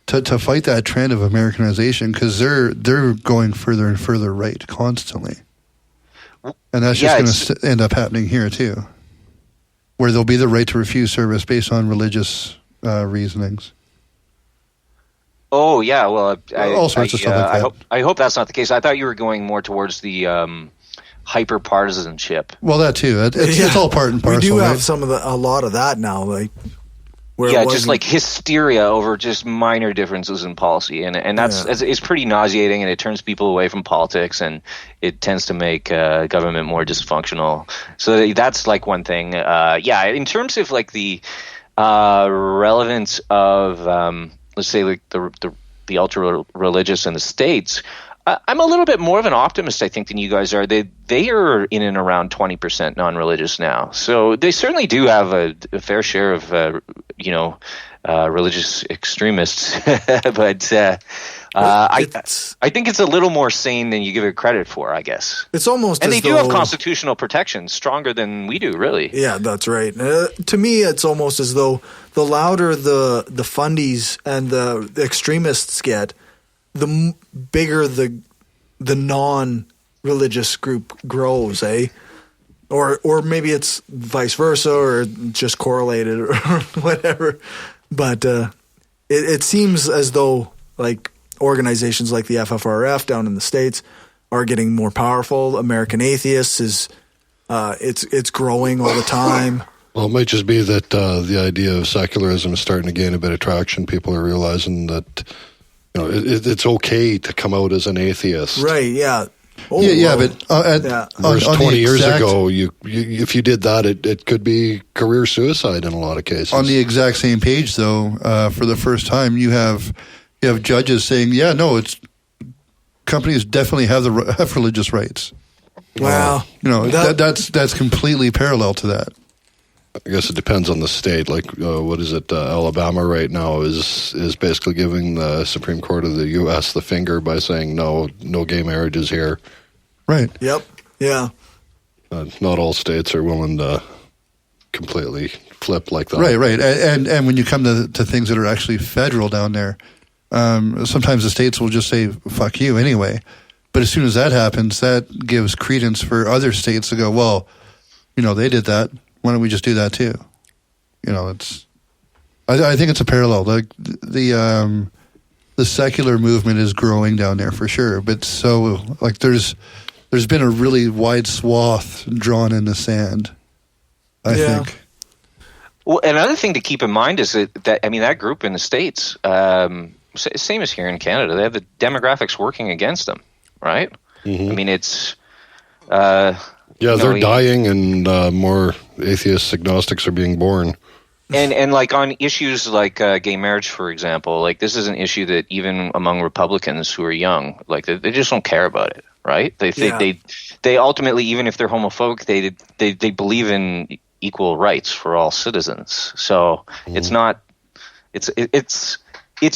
S8: to fight that trend of Americanization, because they're going further and further right constantly. And that's just going to end up happening here too, where there'll be the right to refuse service based on religious reasonings.
S7: Oh yeah, well,
S8: all sorts of stuff like that.
S7: I hope that's not the case. I thought you were going more towards the hyper partisanship.
S8: Well, that too. It's all part and parcel.
S1: We do have
S8: right?
S1: a lot of that now. Like Where
S7: yeah, just like hysteria over just minor differences in policy, and that's it's pretty nauseating, and it turns people away from politics, and it tends to make government more dysfunctional. So that's like one thing. In terms of like the relevance of let's say like the ultra religious in the States. I'm a little bit more of an optimist, I think, than you guys are. They are in and around 20% non-religious now, so they certainly do have a fair share of religious extremists. But I think it's a little more sane than you give it credit for, I guess.
S1: It's almost
S7: and
S1: as
S7: they do
S1: though,
S7: have constitutional protections stronger than we do, really.
S1: Yeah, that's right. To me, it's almost as though the louder the fundies and the extremists get, the bigger the non-religious group grows, eh? Or maybe it's vice versa, or just correlated, or whatever. But it seems as though like organizations like the FFRF down in the States are getting more powerful. American Atheists is it's growing all the time.
S4: Well, it might just be that the idea of secularism is starting to gain a bit of traction. People are realizing that it's okay to come out as an atheist,
S1: right? Yeah.
S8: Oh, but
S4: whereas 20 years ago, if you did that, it could be career suicide in a lot of cases.
S8: On the exact same page, though, for the first time, you have judges saying, it's companies definitely have religious rights.
S1: Wow,
S8: that's completely parallel to that.
S4: I guess it depends on the state. Like, what is it? Alabama right now is basically giving the Supreme Court of the U.S. the finger by saying no gay marriages here.
S8: Right.
S1: Yep. Yeah.
S4: Not all states are willing to completely flip like that.
S8: Right. And when you come to things that are actually federal down there, sometimes the states will just say "fuck you" anyway. But as soon as that happens, that gives credence for other states to go, well, they did that. Why don't we just do that too? It's. I think it's a parallel. Like the secular movement is growing down there for sure, but so like there's been a really wide swath drawn in the sand. I think.
S7: Well, another thing to keep in mind is that group in the States, same as here in Canada, they have the demographics working against them, right?
S4: Mm-hmm.
S7: I mean, it's.
S4: They're dying, and more atheists, agnostics are being born.
S7: And like on issues like gay marriage, for example, like this is an issue that even among Republicans who are young, like they just don't care about it, right? They ultimately, even if they're homophobic, they believe in equal rights for all citizens. So it's not, it's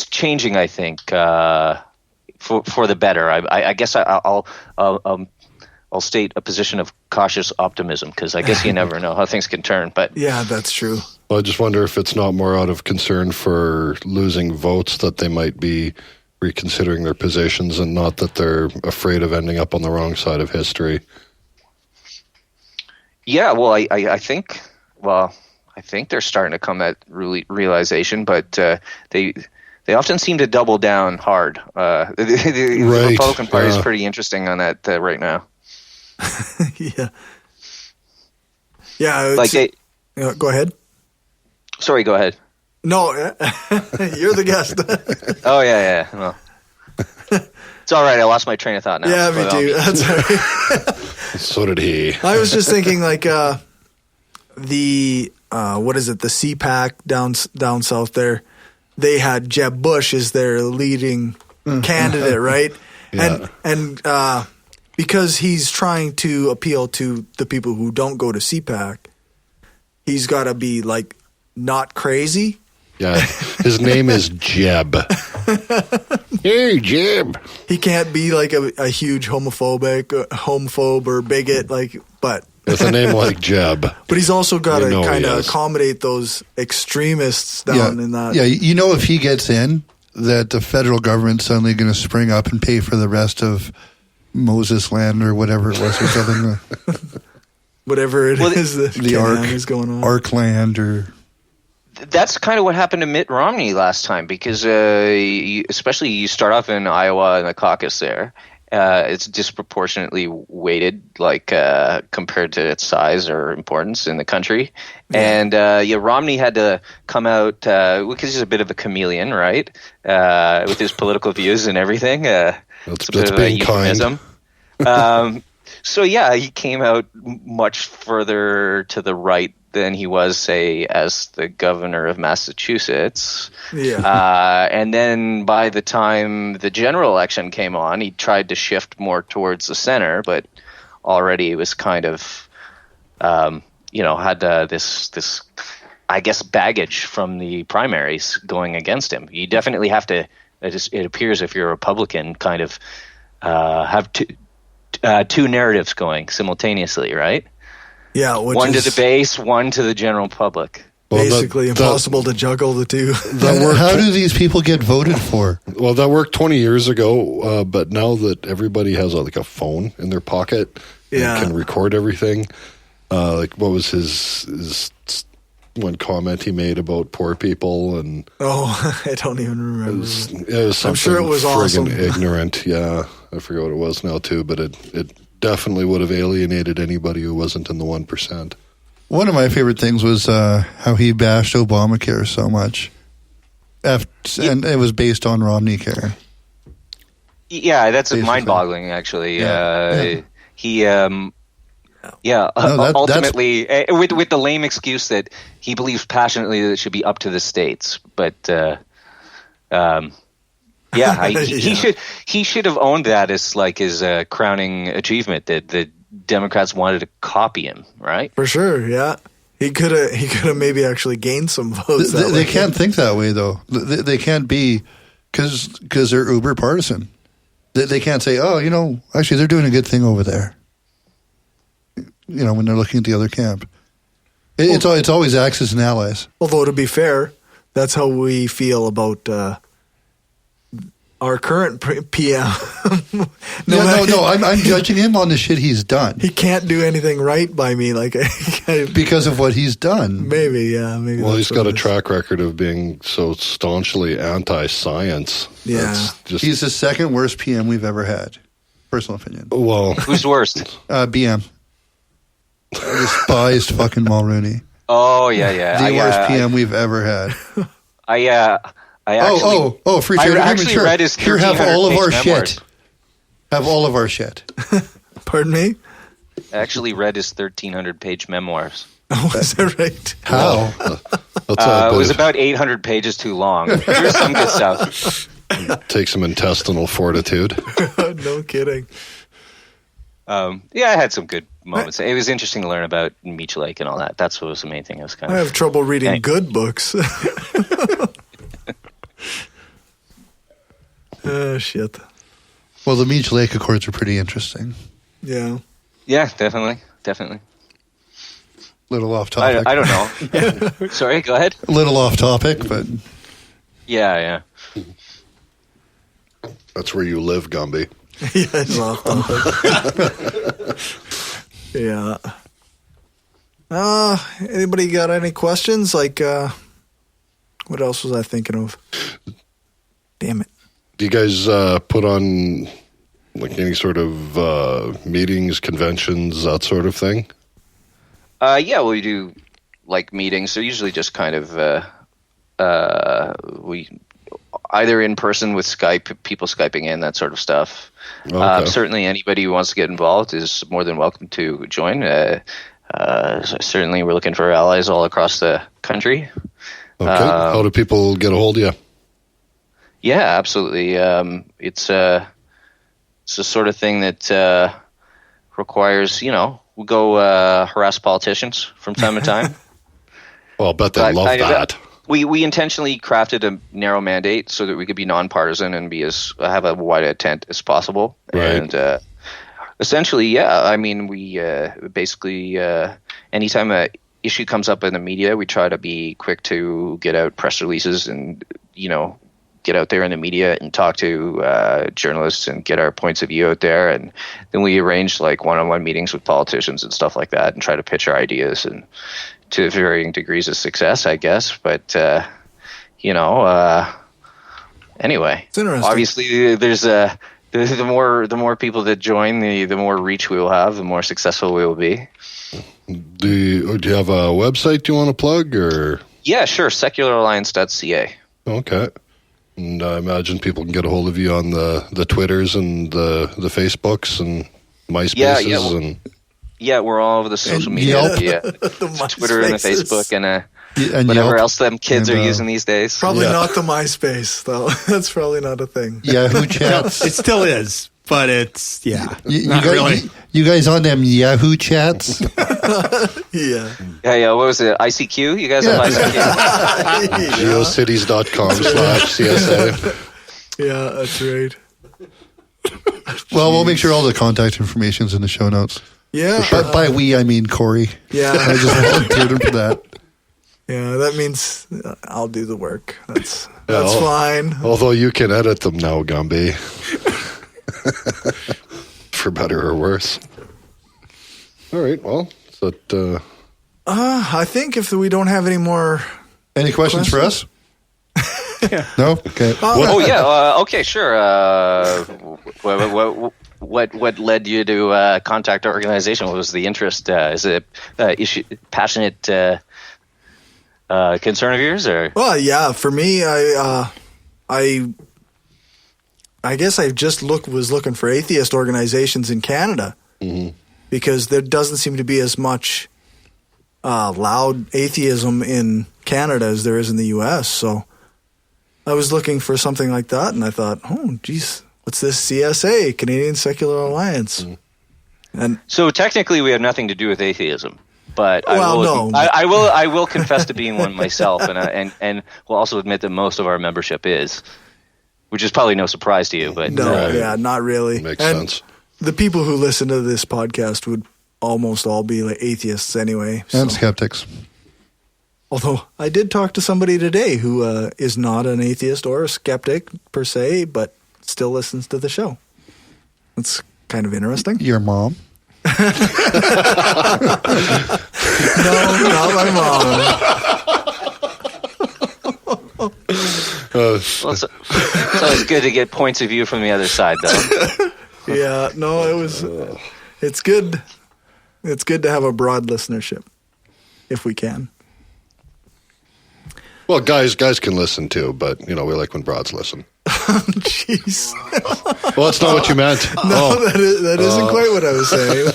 S7: changing, I think, for the better. I guess I'll state a position of cautious optimism because I guess you never know how things can turn. But
S1: yeah, that's true.
S4: Well, I just wonder if it's not more out of concern for losing votes that they might be reconsidering their positions, and not that they're afraid of ending up on the wrong side of history. Yeah, well, I think they're starting to come to that realization, but they often seem to double down hard. The Republican Party is pretty interesting on that right now.
S1: Yeah. Go ahead.
S7: Sorry, go ahead.
S1: No, you're the guest.
S7: Oh yeah. Well, it's all right. I lost my train of thought now.
S1: Yeah, me too. That's all right.
S4: So did he.
S1: I was just thinking, like the what is it? The CPAC down south there. They had Jeb Bush as their leading candidate, right?
S4: Yeah.
S1: And because he's trying to appeal to the people who don't go to CPAC, he's got to be like not crazy.
S4: Yeah, his name is Jeb. Hey, Jeb.
S1: He can't be like a huge homophobe or bigot, but
S4: with a name like Jeb.
S1: But he's also got to kind of accommodate those extremists down in that.
S8: Yeah, if he gets in, that the federal government's suddenly going to spring up and pay for the rest of Moses land or whatever it was or something.
S1: Whatever it is that
S8: the Ark
S1: is going on.
S8: Ark land or...
S7: That's kind of what happened to Mitt Romney last time because especially you start off in Iowa in the caucus there it's disproportionately weighted, like compared to its size or importance in the country. And Romney had to come out because he's a bit of a chameleon, right? With his political views and everything. It's a bit of a euphemism. So he came out much further to the right than he was, say, as the governor of Massachusetts. Yeah. And then by the time the general election came on, he tried to shift more towards the center, but already it was kind of, had this, I guess, baggage from the primaries going against him. You definitely have to, it appears if you're a Republican, kind of have two narratives going simultaneously, right?
S1: Yeah,
S7: one to the base, one to the general public.
S1: Well, basically impossible to juggle the two.
S8: How do these people get voted for?
S4: Well, that worked 20 years ago, but now that everybody has a phone in their pocket and can record everything, what was his one comment he made about poor people? And
S1: I don't even remember.
S4: It was
S1: I'm sure it was awesome.
S4: Ignorant, yeah. I forget what it was now too, but it definitely would have alienated anybody who wasn't in the 1%.
S8: One of my favorite things was how he bashed Obamacare so much. And it was based on Romney care.
S7: Yeah, that's mind-boggling, actually. He, ultimately, with the lame excuse that he believes passionately that it should be up to the states. But, he should have owned that as like his crowning achievement that the Democrats wanted to copy him, right?
S1: For sure, yeah. He could have maybe actually gained some votes.
S8: They can't think that way though. They can't be because they're uber partisan. They can't say, actually they're doing a good thing over there. When they're looking at the other camp, it's always Axis and allies.
S1: Although to be fair, that's how we feel about our current PM.
S8: I'm judging him on the shit he's done.
S1: He can't do anything right by me,
S8: because of what he's done.
S1: Maybe.
S4: Well, he's got a track record of being so staunchly anti-science.
S1: Yeah,
S8: he's the second worst PM we've ever had. Personal opinion.
S4: Well,
S7: who's worst?
S8: BM. I despised fucking Mulrooney.
S7: Oh yeah.
S8: The worst PM we've ever had.
S7: I actually,
S8: free trade agreement. Sure.
S7: Read his
S8: Here, have all of our
S7: memoirs.
S8: shit. Have all of our shit.
S1: Pardon me?
S7: I actually read his 1,300-page memoirs.
S1: Oh, is that right?
S8: How?
S7: It was about 800 pages too long. Here's some good stuff.
S4: Take some intestinal fortitude.
S1: No kidding.
S7: I had some good moments. It was interesting to learn about Meech Lake and all that. That's what was the main thing. I
S1: have trouble reading good books. Oh, shit.
S8: Well, the Meech Lake Accords are pretty interesting.
S1: Yeah.
S7: Yeah, definitely.
S8: Little off topic.
S7: I don't know. Sorry, go ahead.
S8: A little off topic, but...
S7: Yeah.
S4: That's where you live, Gumby.
S1: Yeah, it's off topic. Yeah. Anybody got any questions? What else was I thinking of? Damn it.
S4: Do you guys put on any sort of meetings, conventions, that sort of thing?
S7: We do meetings. They're usually just kind of we either in person with Skype, people Skyping in, that sort of stuff. Okay. Certainly anybody who wants to get involved is more than welcome to join. Certainly we're looking for allies all across the country.
S4: Okay. How do people get a hold of you?
S7: Yeah, absolutely. It's the sort of thing that requires, we'll go harass politicians from time to time.
S4: Well, I bet they love that.
S7: We intentionally crafted a narrow mandate so that we could be nonpartisan and have a wide intent as possible.
S4: Right.
S7: And essentially, we basically anytime a issue comes up in the media, we try to be quick to get out press releases and get out there in the media and talk to journalists and get our points of view out there. And then we arrange one-on-one meetings with politicians and stuff like that and try to pitch our ideas and to varying degrees of success, I guess. But, anyway,
S1: it's interesting.
S7: Obviously there's the more people that join, the more reach we will have, the more successful we will be.
S4: Do you have a website you want to plug, or?
S7: Yeah, sure. secularalliance.ca.
S4: Okay. And I imagine people can get a hold of you on the Twitters and the Facebooks and MySpaces and.
S7: Yeah, we're all over the social media.
S8: Yelp.
S7: Yeah,
S1: The
S7: Twitter and the
S1: MySpaces.
S7: Facebook and
S8: And
S7: whatever
S8: Yelp.
S7: else them kids
S8: And,
S7: are using these days.
S1: Probably not the MySpace, though. That's probably not a thing.
S8: Yahoo chats.
S9: It still is, but it's
S8: You,
S9: not
S8: guys,
S9: really.
S8: you guys on them Yahoo chats?
S1: Yeah.
S7: Yeah. What was it? ICQ? You guys have ICQ?
S4: Geocities.com/CSA.
S1: Yeah, that's right.
S8: Well, we'll make sure all the contact information's in the show notes.
S1: Yeah.
S8: But by we, I mean Cory.
S1: Yeah.
S8: I just volunteered him for that.
S1: Yeah, that means I'll do the work. That's
S4: Yeah,
S1: fine.
S4: Although you can edit them now, Gumby. For better or worse. All right, well, so
S1: I think if we don't have any more...
S8: Any questions for us? No? Okay.
S7: Okay, sure. What led you to contact our organization? What was the interest? Is it passionate concern of yours, or?
S1: Well, yeah. For me, I guess I just was looking for atheist organizations in Canada because there doesn't seem to be as much loud atheism in Canada as there is in the U.S. So I was looking for something like that, and I thought, oh, geez, what's this CSA, Canadian Secular Alliance? And
S7: so technically, we have nothing to do with atheism. But
S1: no.
S7: I will confess to being one myself, and will also admit that most of our membership is, which is probably no surprise to you. But
S1: not really.
S4: Makes
S1: and
S4: sense.
S1: The people who listen to this podcast would almost all be like atheists anyway.
S8: And skeptics.
S1: Although I did talk to somebody today who is not an atheist or a skeptic per se, but still listens to the show. That's kind of interesting.
S8: Your mom?
S1: No, not my mom.
S7: It's always good to get points of view from the other side, though.
S1: Yeah, no, it was. It's good. It's good to have a broad listenership, if we can.
S4: Well, guys can listen too, but we like when broads listen.
S1: Jeez.
S4: Well, that's not what you meant.
S1: No, that isn't quite what I was saying.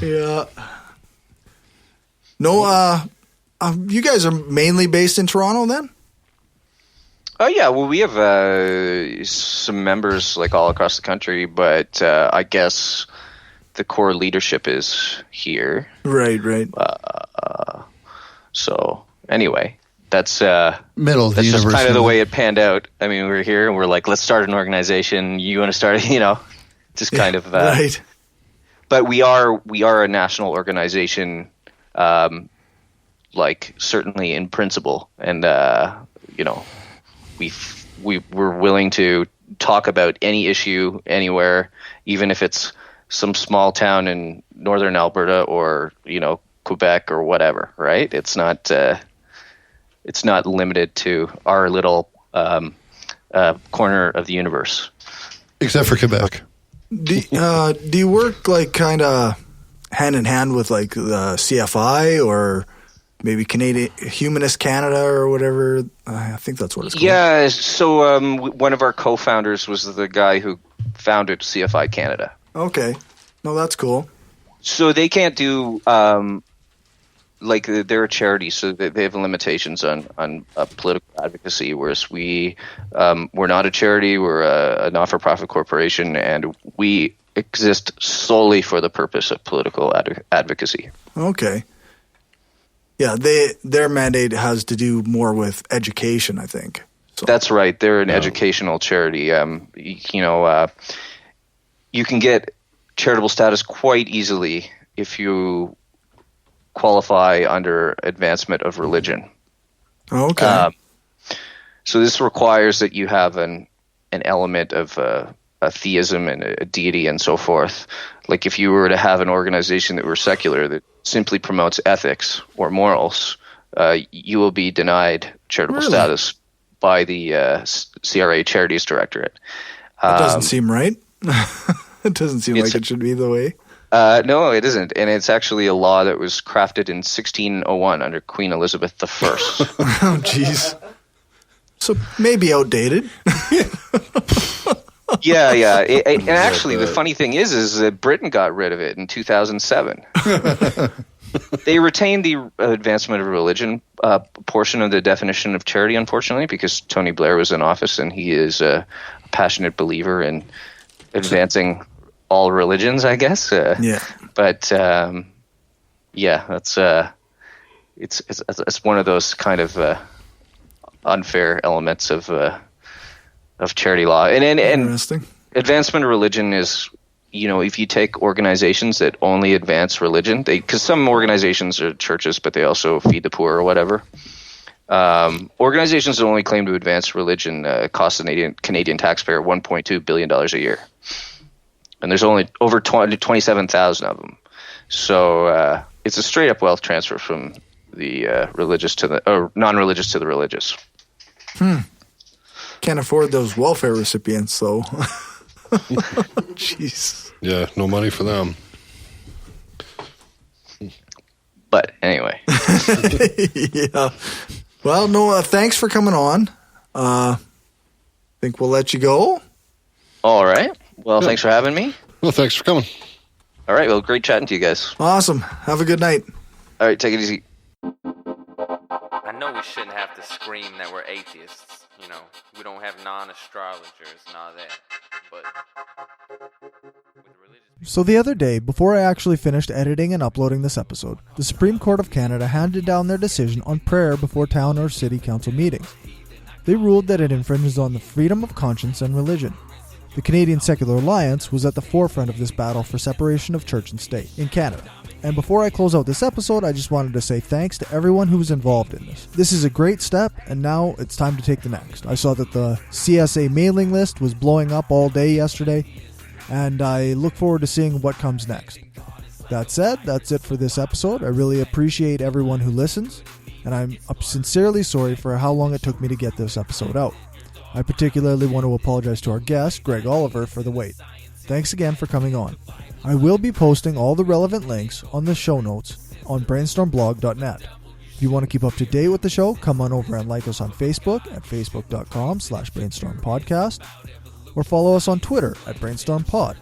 S1: Yeah. No, you guys are mainly based in Toronto then?
S7: Oh yeah, well we have some members like all across the country, but I guess the core leadership is here.
S1: Right.
S7: So anyway, that's
S8: middle of the
S7: that's just
S8: universe.
S7: kind of the way it panned out. I mean, we're here and we're like, let's start an organization. You want to start? Just kind of
S1: right.
S7: But we are a national organization, like certainly in principle, and we're willing to talk about any issue anywhere, even if it's some small town in northern Alberta or Quebec or whatever. Right? It's not limited to our little corner of the universe.
S8: Except for Quebec.
S1: Do you work like kind of hand in hand with like the CFI or maybe Canadian Humanist Canada or whatever? I think that's what it's called.
S7: Yeah. So one of our co-founders was the guy who founded CFI Canada.
S1: Okay. No, that's cool.
S7: So they can't do they're a charity, so they have limitations on political advocacy, whereas we're not a charity, we're a not-for-profit corporation, and we exist solely for the purpose of political advocacy.
S1: Okay. Yeah, their mandate has to do more with education, I think. So.
S7: That's right. They're an educational charity. You can get charitable status quite easily if you qualify under advancement of religion.
S1: Okay.
S7: So this requires that you have an element of a theism and a deity and so forth. Like if you were to have an organization that were secular that simply promotes ethics or morals, you will be denied charitable status by the CRA Charities Directorate.
S1: That doesn't seem right. It doesn't seem like it should be the way.
S7: No, it isn't. And it's actually a law that was crafted in 1601 under Queen Elizabeth I.
S1: Oh, jeez. So maybe outdated.
S7: Yeah. And actually, the funny thing is that Britain got rid of it in 2007. They retained the advancement of religion portion of the definition of charity, unfortunately, because Tony Blair was in office and he is a passionate believer in advancing all religions, I guess. But that's it's one of those kind of unfair elements of charity law. And
S1: Interesting.
S7: Advancement of religion is, if you take organizations that only advance religion, because some organizations are churches, but they also feed the poor or whatever. Organizations that only claim to advance religion cost the Canadian taxpayer $1.2 billion a year. And there's only over 27,000 of them. So it's a straight up wealth transfer from the religious to the non-religious to the religious.
S1: Can't afford those welfare recipients, though. Jeez.
S4: Yeah, no money for them.
S7: But anyway.
S1: Yeah. Well, Noah, thanks for coming on. Think we'll let you go.
S7: All right. Well, thanks for having me.
S4: Well, thanks for coming.
S7: All right. Well, great chatting to you guys.
S1: Awesome. Have a good night.
S7: All right. Take it easy.
S12: I know we shouldn't have to scream that we're atheists. We don't have non-astrologers and all that. But with religious...
S1: So the other day, before I actually finished editing and uploading this episode, the Supreme Court of Canada handed down their decision on prayer before town or city council meetings. They ruled that it infringes on the freedom of conscience and religion. The Canadian Secular Alliance was at the forefront of this battle for separation of church and state in Canada. And before I close out this episode, I just wanted to say thanks to everyone who was involved in this. This is a great step, and now it's time to take the next. I saw that the CSA mailing list was blowing up all day yesterday, and I look forward to seeing what comes next. That said, that's it for this episode. I really appreciate everyone who listens, and I'm sincerely sorry for how long it took me to get this episode out. I particularly want to apologize to our guest, Greg Oliver, for the wait. Thanks again for coming on. I will be posting all the relevant links on the show notes on brainstormblog.net. If you want to keep up to date with the show, come on over and like us on Facebook at facebook.com/brainstormpodcast or follow us on Twitter at brainstormpod.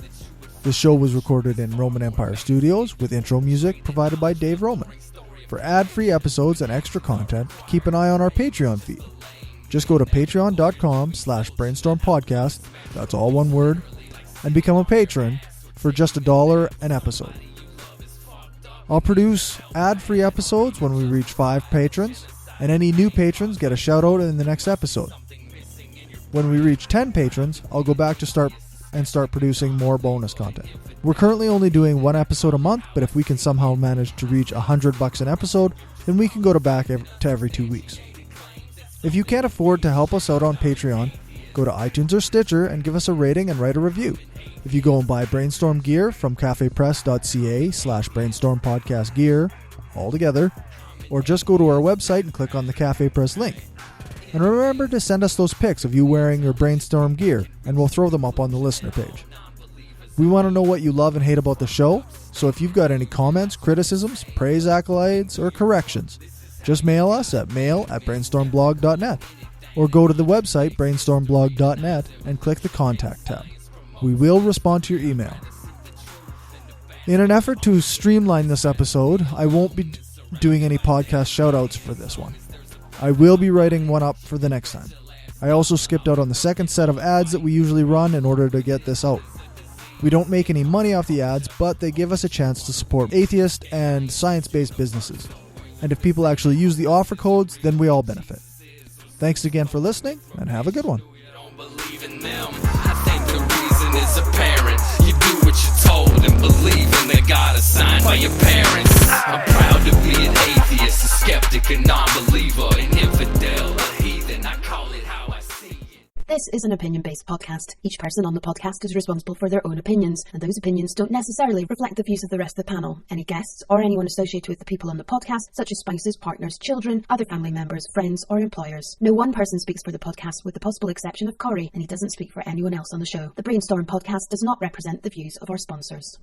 S1: This show was recorded in Roman Empire Studios with intro music provided by Dave Roman. For ad-free episodes and extra content, keep an eye on our Patreon feed. Just go to patreon.com/brainstormpodcast, that's all one word, and become a patron for just $1 an episode. I'll produce ad-free episodes when we reach 5 patrons, and any new patrons get a shout-out in the next episode. When we reach 10 patrons, I'll go back to start producing more bonus content. We're currently only doing 1 episode a month, but if we can somehow manage to reach $100 an episode, then we can go back to every 2 weeks. If you can't afford to help us out on Patreon, go to iTunes or Stitcher and give us a rating and write a review. If you go and buy Brainstorm gear from cafepress.ca/brainstormpodcastgear, all together, or just go to our website and click on the Cafe Press link. And remember to send us those pics of you wearing your Brainstorm gear, and we'll throw them up on the listener page. We want to know what you love and hate about the show, so if you've got any comments, criticisms, praise, accolades, or corrections, just mail us at mail@brainstormblog.net, or go to the website brainstormblog.net and click the Contact tab. We will respond to your email. In an effort to streamline this episode, I won't be doing any podcast shoutouts for this one. I will be writing one up for the next time. I also skipped out on the second set of ads that we usually run in order to get this out. We don't make any money off the ads, but they give us a chance to support atheist and science-based businesses. And if people actually use the offer codes, then we all benefit. Thanks again for listening, and have a good one.
S13: Is apparent. You do what you're told and believe in the God assigned by your parents. I'm proud to be an atheist, a skeptic, a non-believer, an infidel, a heathen. I call it how I see it.
S14: This is an opinion-based podcast. Each person on the podcast is responsible for their own opinions, and those opinions don't necessarily reflect the views of the rest of the panel. Any guests or anyone associated with the people on the podcast, such as spouses, partners, children, other family members, friends, or employers. No one person speaks for the podcast with the possible exception of Cory, and he doesn't speak for anyone else on the show. The Brainstorm podcast does not represent the views of our sponsors.